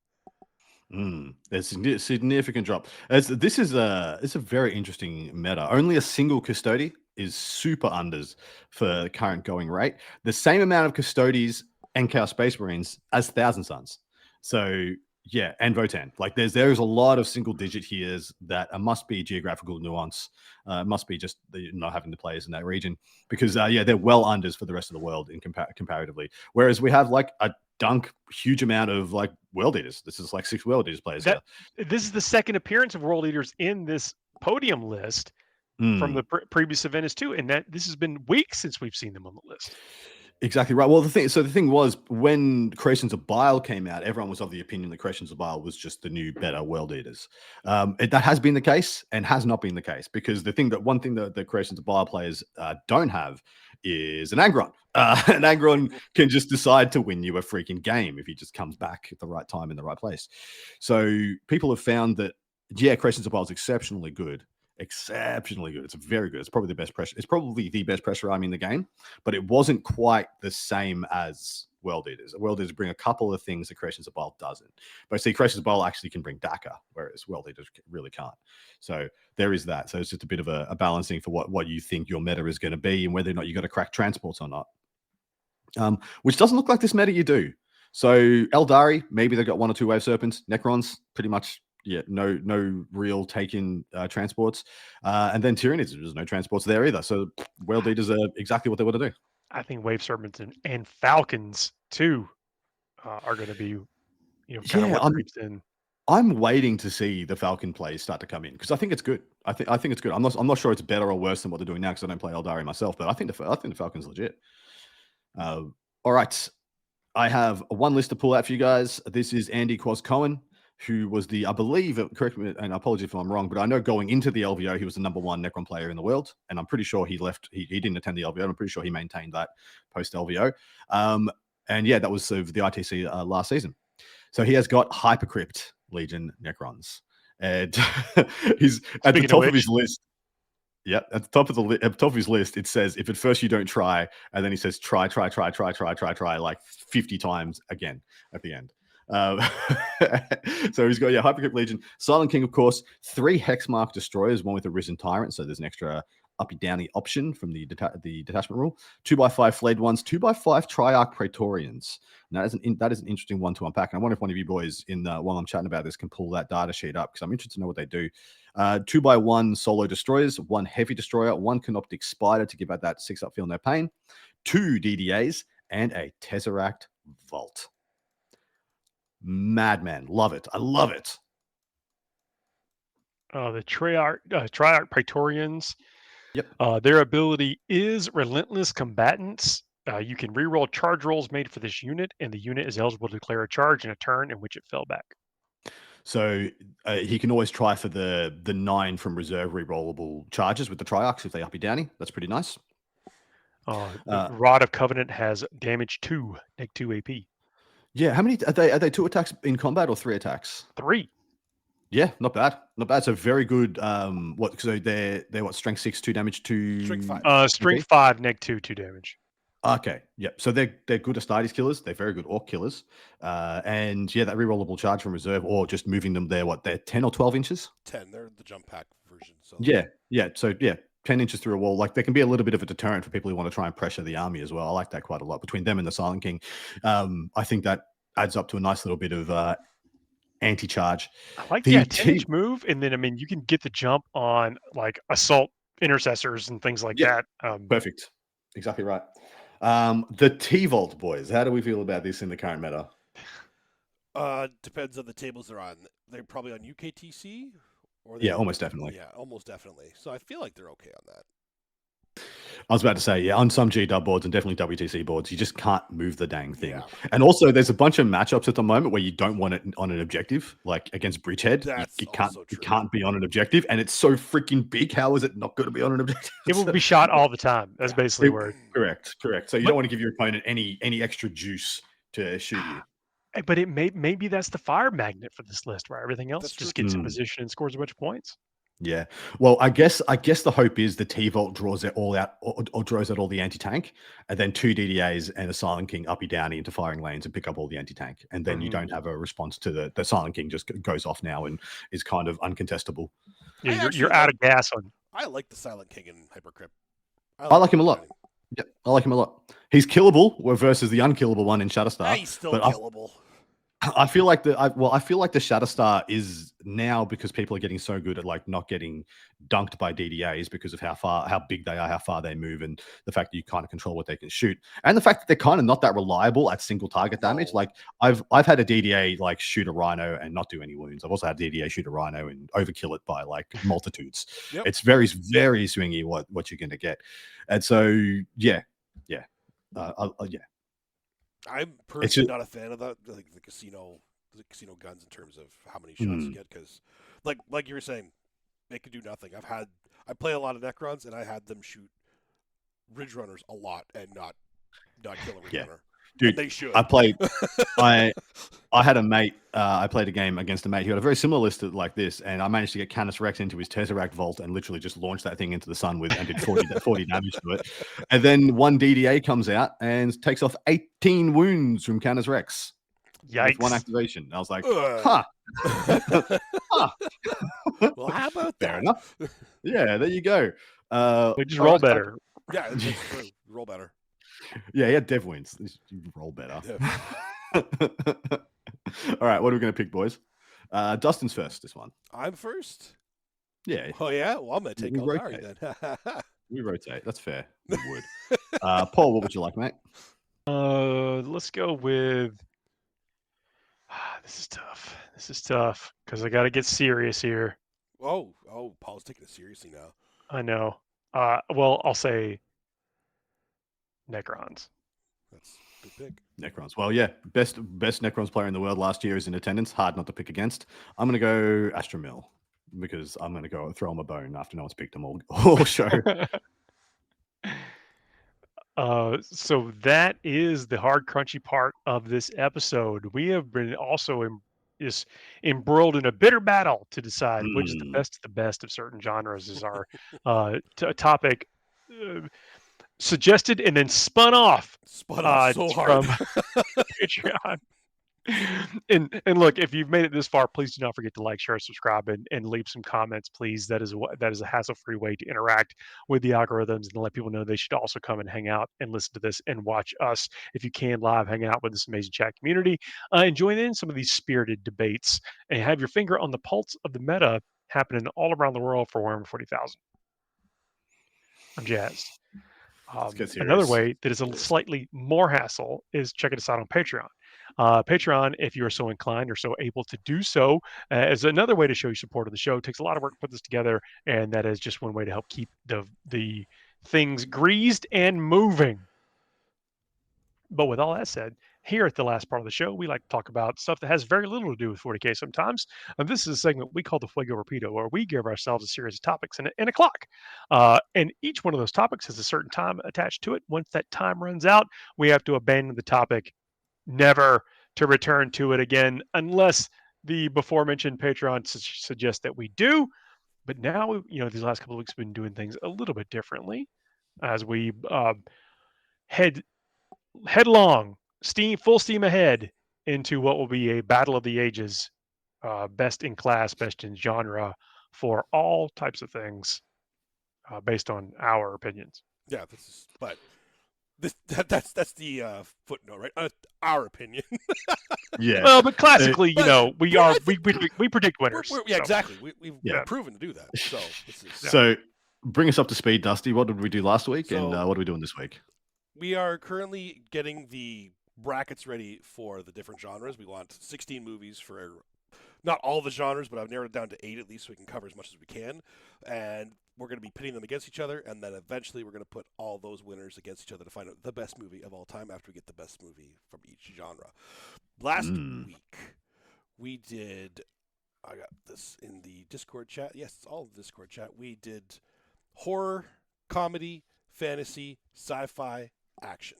[SPEAKER 2] It's a significant drop. This is a very interesting meta. Only a single Custody is super unders for current going rate. The same amount of Custodies and Chaos Space Marines as Thousand Suns. So Yeah, and Votan. Like there is a lot of single digit here's that must be geographical nuance. Must be just not having the players in that region because they're well unders for the rest of the world in comparatively. Whereas we have like a huge amount of like world eaters. This is like 6 world eaters players here.
[SPEAKER 1] This is the second appearance of world eaters in this podium list from the previous event is too, and that this has been weeks since we've seen them on the list.
[SPEAKER 2] Exactly right. Well, the thing was when Creations of Bile came out, everyone was of the opinion that Creations of Bile was just the new, better world eaters. That has been the case and has not been the case because one thing that the Creations of Bile players don't have is an Angron. An Angron can just decide to win you a freaking game if he just comes back at the right time in the right place. So people have found that, Creations of Bile is exceptionally good. Exceptionally good. It's very good. It's probably the best pressure. It's probably the best pressure army in the game, but it wasn't quite the same as World Eaters. World Eaters bring a couple of things that Creations of Bile doesn't. But see, Creations of Bile actually can bring Daka, whereas World Eaters really can't. So there is that. So it's just a bit of a balancing for what you think your meta is going to be and whether or not you got to crack transports or not. Which doesn't look like this meta you do. So Eldari, maybe they've got 1 or 2 Wave Serpents. Necrons, pretty much. Yeah, no real taken transports. And then Tyranids, there's no transports there either. So World Eaters are exactly what they want to do.
[SPEAKER 1] I think Wave Serpents and Falcons too are going to be, kind of what creeps in.
[SPEAKER 2] I'm waiting to see the Falcon plays start to come in because I think it's good. I think it's good. I'm not sure it's better or worse than what they're doing now because I don't play Eldari myself, but I think the Falcon's legit. All right, I have one list to pull out for you guys. This is Andy Quaz Cohen, who was I believe, correct me, and apologies if I'm wrong, but I know going into the LVO, he was the #1 Necron player in the world. And I'm pretty sure he left, he didn't attend the LVO. I'm pretty sure he maintained that post LVO. And yeah, that was the ITC last season. So he has got Hypercrypt Legion Necrons. And he's at the top of his list. Yeah, at the top of his list, it says, if at first you don't try, and then he says, try, like 50 times again at the end. So he's got Hypercrypt Legion, Silent King, of course, 3 Hexmark Destroyers, 1 with a Risen Tyrant, so there's an extra uppy downy option from the detachment rule. 2x5 Flayed Ones, 2x5 Triarch Praetorians. Now that is an interesting one to unpack. And I wonder if one of you boys while I'm chatting about this can pull that data sheet up because I'm interested to know what they do. 2x1 Solo Destroyers, 1 Heavy Destroyer, 1 Canoptic Spider to give out that 6-up Feel No Pain, 2 DDAs, and a Tesseract Vault. Madman. Love it. I love it.
[SPEAKER 1] The Triarch Praetorians.
[SPEAKER 2] Yep.
[SPEAKER 1] Their ability is Relentless Combatants. You can reroll charge rolls made for this unit, and the unit is eligible to declare a charge in a turn in which it fell back. So
[SPEAKER 2] he can always try for the 9 from reserve rerollable charges with the Triarchs if they uppy downy. That's pretty nice.
[SPEAKER 1] Rod of Covenant has damage 2, -2 AP.
[SPEAKER 2] Yeah, how many are they 2 attacks in combat or 3 attacks?
[SPEAKER 1] 3.
[SPEAKER 2] Yeah, not bad. Not bad. So very good. So they're what, strength 6, 2 damage, 2
[SPEAKER 3] strength 5.
[SPEAKER 1] Strength 5, -2 damage.
[SPEAKER 2] Okay. Yep. So they're good Astartes killers. They're very good Orc killers. And yeah, that rerollable charge from reserve or just moving them there, they're 10 or 12 inches?
[SPEAKER 3] 10. They're the jump pack version. So
[SPEAKER 2] yeah. So yeah, 10 inches through a wall. Like, they can be a little bit of a deterrent for people who want to try and pressure the army as well. I like that quite a lot. Between them and the Silent King, I think that adds up to a nice little bit of anti-charge.
[SPEAKER 1] I like that 10-inch move, and then you can get the jump on like assault intercessors and things like that.
[SPEAKER 2] Perfect. Exactly right. The T-Vault, boys. How do we feel about this in the current meta?
[SPEAKER 3] Depends on the tables they're on. They're probably on UKTC?
[SPEAKER 2] Almost definitely.
[SPEAKER 3] Yeah, almost definitely. So I feel like they're okay on that.
[SPEAKER 2] I was about to say, on some GW boards and definitely WTC boards, you just can't move the dang thing.
[SPEAKER 3] Yeah.
[SPEAKER 2] And also, there's a bunch of matchups at the moment where you don't want it on an objective, like against Bridgehead. It can't be on an objective, and it's so freaking big. How is it not going to be on an objective?
[SPEAKER 1] It will be shot all the time. That's basically where.
[SPEAKER 2] Correct. So you don't want to give your opponent any extra juice to shoot you.
[SPEAKER 1] But maybe that's the fire magnet for this list, where everything else just gets in position and scores a bunch of points.
[SPEAKER 2] Yeah. Well, I guess the hope is the T-Vault draws it all out or draws out all the anti-tank, and then 2 DDAs and a Silent King uppy downy into firing lanes and pick up all the anti-tank. And then you don't have a response to the Silent King just goes off now and is kind of uncontestable.
[SPEAKER 1] Yeah, you're out of gas on.
[SPEAKER 3] I like the Silent King in Hypercrypt.
[SPEAKER 2] I like him a lot. Yep, I like him a lot. He's killable versus the unkillable one in Shatterstar.
[SPEAKER 3] He's still killable.
[SPEAKER 2] I feel like the Shatterstar is now, because people are getting so good at like not getting dunked by DDAs because of how big they are, how far they move, and the fact that you kind of control what they can shoot, and the fact that they're kind of not that reliable at single target damage.
[SPEAKER 3] No.
[SPEAKER 2] Like I've had a DDA like shoot a rhino and not do any wounds. I've also had a DDA shoot a rhino and overkill it by like multitudes.
[SPEAKER 3] Yep.
[SPEAKER 2] It's very swingy what you're gonna get, and so yeah.
[SPEAKER 3] I'm personally not a fan of that, like the casino guns in terms of how many shots you get, because, like you were saying, they could do nothing. I play a lot of Necrons, and I had them shoot Ridge Runners a lot and not kill a Ridge Runner.
[SPEAKER 2] Dude,
[SPEAKER 3] and they should.
[SPEAKER 2] I had a mate. I played a game against a mate who had a very similar list like this, and I managed to get Canis Rex into his Tesseract Vault and literally just launched that thing into the sun and did 40 damage to it. And then one DDA comes out and takes off 18 wounds from Canis Rex.
[SPEAKER 1] Yikes!
[SPEAKER 2] With one activation. I was like, huh.
[SPEAKER 3] Well, how about that?
[SPEAKER 2] Fair enough. Yeah, there you go.
[SPEAKER 1] We just roll better.
[SPEAKER 3] Yeah, that's true. Roll better.
[SPEAKER 2] Yeah, he had dev wins. You roll better. Yeah. All right, what are we going to pick, boys? Dustin's first this one.
[SPEAKER 3] I'm first?
[SPEAKER 2] Yeah.
[SPEAKER 3] Oh, yeah? Well, I'm going to take Eldari then.
[SPEAKER 2] We rotate. That's fair. We would. Paul, what would you like, mate?
[SPEAKER 1] Let's go with... This is tough because I got to get serious here.
[SPEAKER 3] Oh, Paul's taking it seriously now.
[SPEAKER 1] I know. Well, I'll say Necrons.
[SPEAKER 3] That's a good pick.
[SPEAKER 2] Necrons. Well, yeah, best Necrons player in the world last year is in attendance. Hard not to pick against. I'm going to go Astromil because I'm going to go throw him a bone after no one's picked him all show.
[SPEAKER 1] So that is the hard, crunchy part of this episode. We have been also embroiled in a bitter battle to decide which is the best of certain genres. Is our topic suggested and then spun off
[SPEAKER 3] so hard
[SPEAKER 1] from Patreon. And look, if you've made it this far, please do not forget to like, share, subscribe, and leave some comments, please. That is a hassle-free way to interact with the algorithms and let people know they should also come and hang out and listen to this and watch us, if you can, live, hang out with this amazing chat community, and join in some of these spirited debates and have your finger on the pulse of the meta happening all around the world for Warhammer 40,000. I'm jazzed. Another way that is a slightly more hassle is checking us out on Patreon. Patreon, if you are so inclined or so able to do so, is another way to show your support of the show. It takes a lot of work to put this together, and that is just one way to help keep the things greased and moving. But with all that said, here at the last part of the show, we like to talk about stuff that has very little to do with 40K sometimes. And this is a segment we call the Fuego Rapido, where we give ourselves a series of topics and a clock. And each one of those topics has a certain time attached to it. Once that time runs out, we have to abandon the topic, never to return to it again, unless the before-mentioned Patreon suggests that we do. But now, these last couple of weeks, we've been doing things a little bit differently as we headlong, full steam ahead into what will be a battle of the ages, best in class, best in genre for all types of things, based on our opinions.
[SPEAKER 3] Yeah, that's the footnote, right? Our opinion.
[SPEAKER 2] Yeah.
[SPEAKER 1] Well, but classically, we predict winners.
[SPEAKER 3] Exactly. We've proven to do that. So
[SPEAKER 2] So bring us up to speed, Dusty. What did we do last week, and what are we doing this week?
[SPEAKER 3] We are currently getting the brackets ready for the different genres. We want 16 movies for not all the genres, but I've narrowed it down to 8 at least so we can cover as much as we can. And we're going to be pitting them against each other, and then eventually we're going to put all those winners against each other to find out the best movie of all time after we get the best movie from each genre. Last week, we did... I got this in the Discord chat. Yes, it's all in the Discord chat. We did horror, comedy, fantasy, sci-fi, action.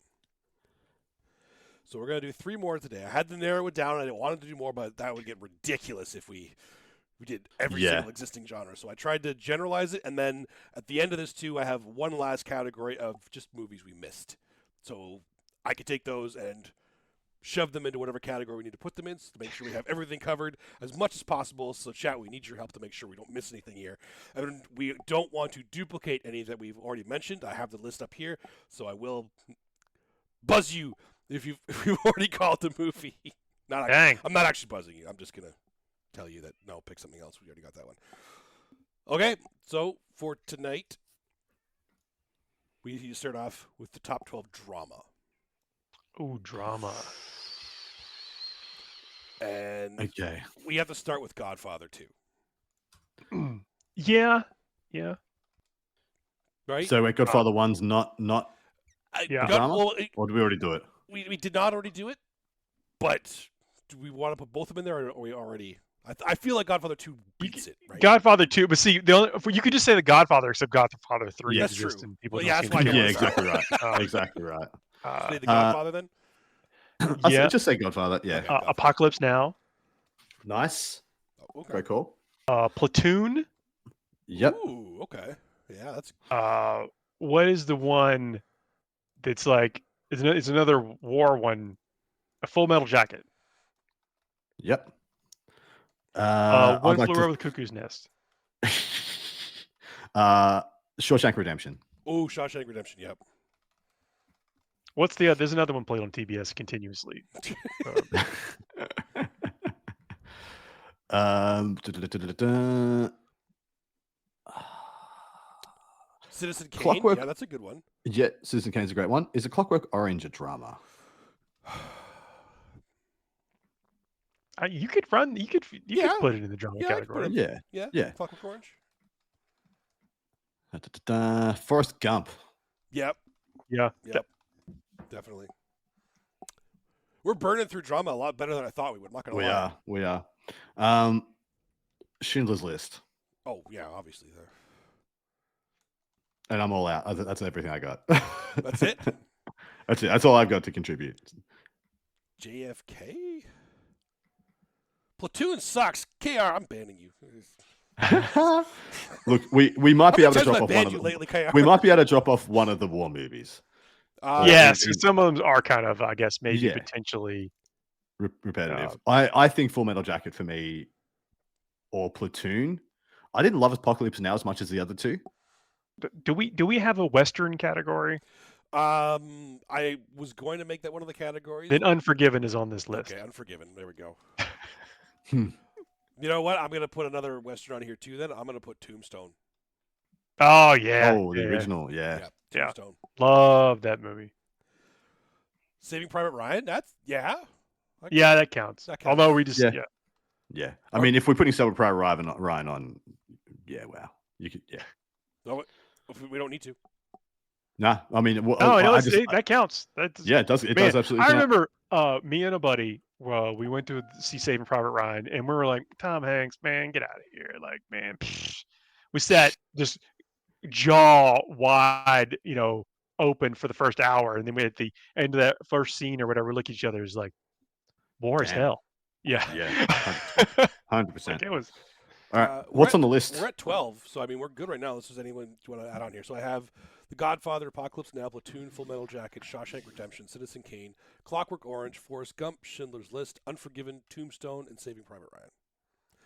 [SPEAKER 3] So we're going to do 3 more today. I had to narrow it down. I didn't want to do more, but that would get ridiculous if we did every single existing genre. So I tried to generalize it, and then at the end of this too, I have one last category of just movies we missed. So I could take those and shove them into whatever category we need to put them in to make sure we have everything covered as much as possible. So chat, we need your help to make sure we don't miss anything here. And we don't want to duplicate any that we've already mentioned. I have the list up here, so I will buzz you if you've already called the movie. Not
[SPEAKER 1] Dang.
[SPEAKER 3] actually, I'm not actually buzzing you. I'm just gonna tell you that no, pick something else. We already got that one. Okay, so for tonight, we need to start off with the top 12 drama.
[SPEAKER 1] Ooh, drama.
[SPEAKER 3] And
[SPEAKER 2] Okay.
[SPEAKER 3] we have to start with Godfather 2.
[SPEAKER 1] Yeah.
[SPEAKER 3] Right?
[SPEAKER 2] So wait, Godfather 1's not
[SPEAKER 1] Yeah.
[SPEAKER 2] drama?
[SPEAKER 3] Well,
[SPEAKER 2] Or do we already do it?
[SPEAKER 3] we did not already do it, but do we want to put both of them in there, or are we already? I feel like Godfather 2 beats it, right?
[SPEAKER 1] Godfather 2, but see, you could just say the Godfather, except Godfather 3
[SPEAKER 2] Yeah.
[SPEAKER 3] That's
[SPEAKER 1] exists,
[SPEAKER 3] true.
[SPEAKER 1] and people
[SPEAKER 3] Well,
[SPEAKER 1] don't
[SPEAKER 3] yeah,
[SPEAKER 1] seem
[SPEAKER 3] that's
[SPEAKER 1] to
[SPEAKER 3] why I
[SPEAKER 1] care.
[SPEAKER 2] Yeah,
[SPEAKER 3] don't-
[SPEAKER 2] exactly right.
[SPEAKER 1] Um,
[SPEAKER 2] Exactly right.
[SPEAKER 3] Say the Godfather then.
[SPEAKER 2] I
[SPEAKER 1] Yeah.
[SPEAKER 2] just say Godfather. Yeah.
[SPEAKER 3] Okay. Godfather.
[SPEAKER 1] Apocalypse Now,
[SPEAKER 2] Nice.
[SPEAKER 3] Oh, okay.
[SPEAKER 2] Great call.
[SPEAKER 1] Platoon.
[SPEAKER 2] Yep.
[SPEAKER 3] Ooh, okay. Yeah, that's
[SPEAKER 1] What is the one that's like? It's another war one. A Full Metal Jacket.
[SPEAKER 2] Yep.
[SPEAKER 1] One
[SPEAKER 2] I'd like
[SPEAKER 1] Flew
[SPEAKER 2] to.
[SPEAKER 1] Over the Cuckoo's Nest.
[SPEAKER 2] Shawshank Redemption.
[SPEAKER 3] oh Shawshank Redemption. Yep.
[SPEAKER 1] What's the? There's another one played on TBS continuously.
[SPEAKER 2] Da-da-da-da-da-da.
[SPEAKER 3] Citizen Kane.
[SPEAKER 2] Clockwork-
[SPEAKER 3] Yeah, that's a good one.
[SPEAKER 2] Yeah, Citizen Kane's a great one. Is a Clockwork Orange a drama?
[SPEAKER 1] You could run. You could
[SPEAKER 3] Yeah.
[SPEAKER 1] put it in the drama
[SPEAKER 3] Yeah, I could put
[SPEAKER 1] category.
[SPEAKER 3] it-
[SPEAKER 2] Yeah.
[SPEAKER 3] Yeah.
[SPEAKER 2] Yeah.
[SPEAKER 3] Clockwork Orange.
[SPEAKER 2] Da-da-da-da. Forrest Gump.
[SPEAKER 3] Yep.
[SPEAKER 1] Yeah.
[SPEAKER 3] Yep. Definitely. We're burning through drama a lot better than I thought we would. I'm not gonna lie.
[SPEAKER 2] We are. Schindler's List.
[SPEAKER 3] Oh yeah, obviously there.
[SPEAKER 2] And I'm all out. That's everything I got.
[SPEAKER 3] That's it.
[SPEAKER 2] That's it. That's all I've got to contribute.
[SPEAKER 3] JFK. Platoon sucks. KR, I'm banning you.
[SPEAKER 2] Look, we might be able to
[SPEAKER 3] How many times
[SPEAKER 2] drop
[SPEAKER 3] have I
[SPEAKER 2] off one
[SPEAKER 3] banned
[SPEAKER 2] of
[SPEAKER 3] you
[SPEAKER 2] them.
[SPEAKER 3] lately, KR?
[SPEAKER 2] We might be able to drop off one of the war movies.
[SPEAKER 1] Yes,
[SPEAKER 2] and-
[SPEAKER 1] because some of them are kind of, I guess, maybe
[SPEAKER 2] Yeah.
[SPEAKER 1] potentially.
[SPEAKER 2] Repetitive. I think Full Metal Jacket for me, or Platoon. I didn't love Apocalypse Now as much as the other two.
[SPEAKER 1] Do we have a Western category?
[SPEAKER 3] I was going to make that one of the categories.
[SPEAKER 1] Then Unforgiven is on this list.
[SPEAKER 3] Okay, Unforgiven. There we go.
[SPEAKER 2] Hmm.
[SPEAKER 3] You know what? I'm going to put another Western on here too. Then I'm going to put Tombstone.
[SPEAKER 1] Oh yeah.
[SPEAKER 2] Oh, the
[SPEAKER 1] yeah.
[SPEAKER 2] original. Yeah.
[SPEAKER 1] Yeah.
[SPEAKER 3] Tombstone.
[SPEAKER 1] Love that movie.
[SPEAKER 3] Saving Private Ryan. That's yeah.
[SPEAKER 1] Yeah, that counts.
[SPEAKER 3] That counts.
[SPEAKER 1] Although we just
[SPEAKER 2] Yeah.
[SPEAKER 1] yeah.
[SPEAKER 2] Yeah. I mean, if we're putting Saving Private Ryan on, yeah, wow. You could, yeah.
[SPEAKER 3] No, we don't need to.
[SPEAKER 2] Nah, I mean,
[SPEAKER 1] No, that counts. That's
[SPEAKER 2] yeah, it does. It
[SPEAKER 1] man,
[SPEAKER 2] does absolutely.
[SPEAKER 1] I
[SPEAKER 2] count.
[SPEAKER 1] remember me and a buddy. Well, we went to see Saving Private Ryan, and we were like, "Tom Hanks, man, get out of here!" Like, man, we sat just jaw wide, open for the first hour, and then we at the end of that first scene or whatever, we look at each other, is like, war as
[SPEAKER 2] Damn.
[SPEAKER 1] hell. Yeah,
[SPEAKER 2] Yeah, 100%.
[SPEAKER 1] Like, it was.
[SPEAKER 2] All right, what's on the list?
[SPEAKER 3] We're at 12, so I mean we're good right now. Unless there's anyone you want to add on here. So I have The Godfather, Apocalypse Now, Platoon, Full Metal Jacket, Shawshank Redemption, Citizen Kane, Clockwork Orange, Forrest Gump, Schindler's List, Unforgiven, Tombstone, and Saving Private Ryan.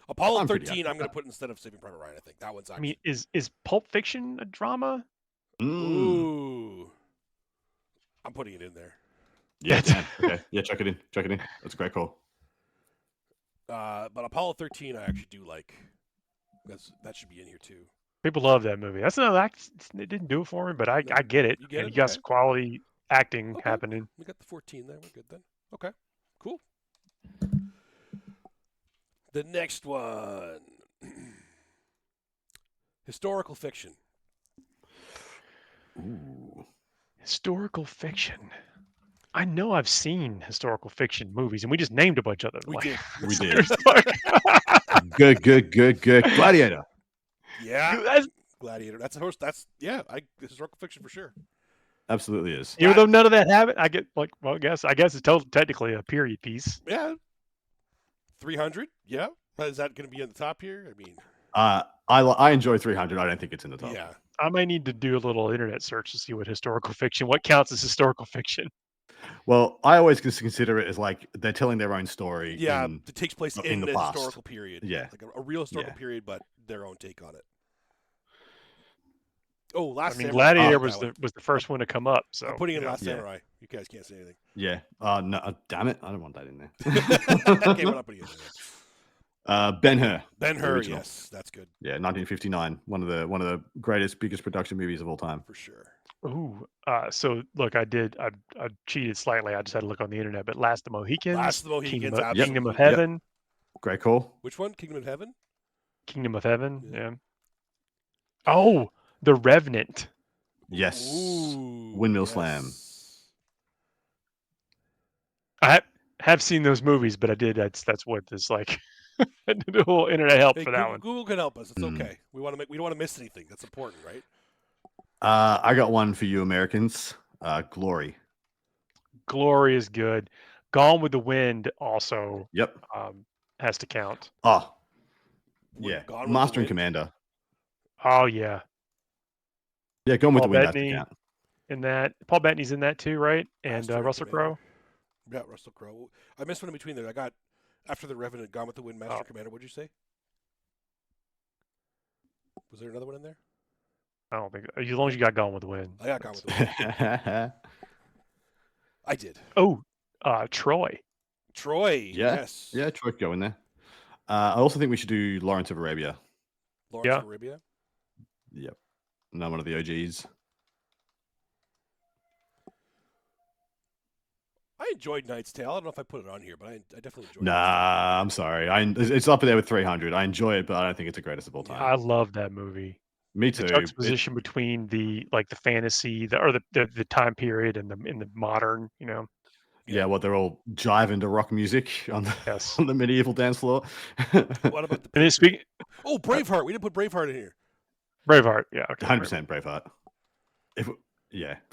[SPEAKER 3] Apollo
[SPEAKER 2] I'm pretty
[SPEAKER 3] 13,
[SPEAKER 2] happy
[SPEAKER 3] I'm
[SPEAKER 2] with
[SPEAKER 3] going to put instead of Saving Private Ryan. I think that one's
[SPEAKER 1] I
[SPEAKER 3] actually.
[SPEAKER 1] mean, is Pulp Fiction a drama?
[SPEAKER 3] Ooh, I'm putting it in there.
[SPEAKER 2] Yeah, damn. Okay. Yeah, check it in. Check it in. That's a great call.
[SPEAKER 3] But Apollo 13, I actually do like. That should be in here too.
[SPEAKER 1] People love that movie. That's not it didn't do it for me, but I get it.
[SPEAKER 3] You get it?
[SPEAKER 1] You got
[SPEAKER 3] Okay.
[SPEAKER 1] some quality acting
[SPEAKER 3] Okay.
[SPEAKER 1] happening.
[SPEAKER 3] We got the 14 there. We're good then. Okay, cool. The next one. Historical fiction.
[SPEAKER 2] Ooh.
[SPEAKER 1] Historical fiction. I know I've seen historical fiction movies, and we just named a bunch of them.
[SPEAKER 3] We
[SPEAKER 1] Like,
[SPEAKER 3] did.
[SPEAKER 2] We did.
[SPEAKER 1] there's like-
[SPEAKER 2] Good. Gladiator.
[SPEAKER 3] Yeah.
[SPEAKER 1] That's-
[SPEAKER 3] Gladiator. That's historical fiction for sure.
[SPEAKER 2] Absolutely is.
[SPEAKER 1] even though none of that happened, I get like, well, I guess it's technically a period piece.
[SPEAKER 3] Yeah. 300. Yeah. Is that going to be in the top here? I mean,
[SPEAKER 2] I enjoy 300. I don't think it's in the top.
[SPEAKER 3] yeah.
[SPEAKER 1] I may need to do a little internet search to see what counts as historical fiction.
[SPEAKER 2] Well, I always consider it as like they're telling their own story.
[SPEAKER 3] Yeah.
[SPEAKER 2] in-
[SPEAKER 3] It takes place
[SPEAKER 2] in
[SPEAKER 3] in
[SPEAKER 2] the
[SPEAKER 3] the
[SPEAKER 2] past.
[SPEAKER 3] historical period.
[SPEAKER 2] Yeah.
[SPEAKER 3] Like a real historical
[SPEAKER 2] Yeah.
[SPEAKER 3] period, but their own take on it. Oh, Last
[SPEAKER 1] I mean,
[SPEAKER 3] Samurai.
[SPEAKER 1] Gladiator
[SPEAKER 3] That one.
[SPEAKER 1] was the first one to come up. So
[SPEAKER 3] I'm putting in
[SPEAKER 1] you know.
[SPEAKER 3] Last
[SPEAKER 2] Yeah.
[SPEAKER 3] Samurai. You guys can't say anything.
[SPEAKER 2] Yeah. No, damn it. I don't want that in there.
[SPEAKER 3] Okay, we're not putting it in there.
[SPEAKER 2] Ben-Hur.
[SPEAKER 3] Ben-Hur,
[SPEAKER 2] original.
[SPEAKER 3] yes, that's good
[SPEAKER 2] Yeah, 1959. One of the greatest, biggest production movies of all time.
[SPEAKER 3] for sure.
[SPEAKER 1] Ooh. So look, I cheated slightly. I just had to look on the internet. But Last of the Mohicans,
[SPEAKER 3] Last of the Mohicans,
[SPEAKER 1] Kingdom of
[SPEAKER 3] absolutely.
[SPEAKER 1] Heaven,
[SPEAKER 2] Great call.
[SPEAKER 3] Which one? Kingdom of Heaven?
[SPEAKER 1] Kingdom of Heaven.
[SPEAKER 3] Yeah.
[SPEAKER 1] Yeah. Oh, The Revenant.
[SPEAKER 2] Yes.
[SPEAKER 3] Ooh,
[SPEAKER 2] Windmill
[SPEAKER 3] yes.
[SPEAKER 2] Slam.
[SPEAKER 1] I have seen those movies, but I did. That's what this like. I did a whole internet help
[SPEAKER 3] Hey,
[SPEAKER 1] for
[SPEAKER 3] Google,
[SPEAKER 1] that one.
[SPEAKER 3] Google can help us. It's
[SPEAKER 2] Mm.
[SPEAKER 3] okay. We don't want to miss anything. That's important, right?
[SPEAKER 2] I got one for you Americans. Glory.
[SPEAKER 1] Glory is good. Gone with the Wind also
[SPEAKER 2] Yep.
[SPEAKER 1] has to count.
[SPEAKER 2] Oh,
[SPEAKER 3] What,
[SPEAKER 2] yeah.
[SPEAKER 3] Gone with the
[SPEAKER 2] Master and
[SPEAKER 3] Wind?
[SPEAKER 2] Commander.
[SPEAKER 1] Oh yeah,
[SPEAKER 2] Yeah, Gone with the
[SPEAKER 1] Paul
[SPEAKER 2] Wind has to
[SPEAKER 1] Bettany
[SPEAKER 2] count.
[SPEAKER 1] in that. Paul Bettany's in that too, right? And
[SPEAKER 3] Master
[SPEAKER 1] Russell
[SPEAKER 3] Commander.
[SPEAKER 1] Crowe.
[SPEAKER 3] Yeah, Russell Crowe. I missed one in between there. I got after the Revenant, Gone with the Wind, Master Commander. What'd you say? Was there another one in there?
[SPEAKER 1] I don't think as long as you got Gone with the Wind.
[SPEAKER 3] I got Gone with the Wind. I did.
[SPEAKER 1] Oh, Troy.
[SPEAKER 3] Troy.
[SPEAKER 2] Yeah.
[SPEAKER 3] Yes.
[SPEAKER 2] Yeah, Troy could go in there. I also think we should do Lawrence of Arabia.
[SPEAKER 3] Lawrence of Arabia.
[SPEAKER 2] Yep. Another one of the OGs.
[SPEAKER 3] I enjoyed Knight's Tale. I don't know if I put it on here, but I definitely enjoyed it.
[SPEAKER 2] Nah, I'm sorry. It's up there with 300. I enjoy it, but I don't think it's the greatest of all time.
[SPEAKER 1] I love that movie.
[SPEAKER 2] Me
[SPEAKER 1] The
[SPEAKER 2] too.
[SPEAKER 1] juxtaposition between the fantasy, the time period, and the modern.
[SPEAKER 2] Yeah, what they're all jiving to rock music on the,
[SPEAKER 1] Yes.
[SPEAKER 2] on the medieval dance floor.
[SPEAKER 3] What about the
[SPEAKER 1] And then speaking
[SPEAKER 3] Oh, Braveheart. We didn't put Braveheart in here.
[SPEAKER 1] Braveheart, yeah, okay.
[SPEAKER 2] 100% Braveheart. If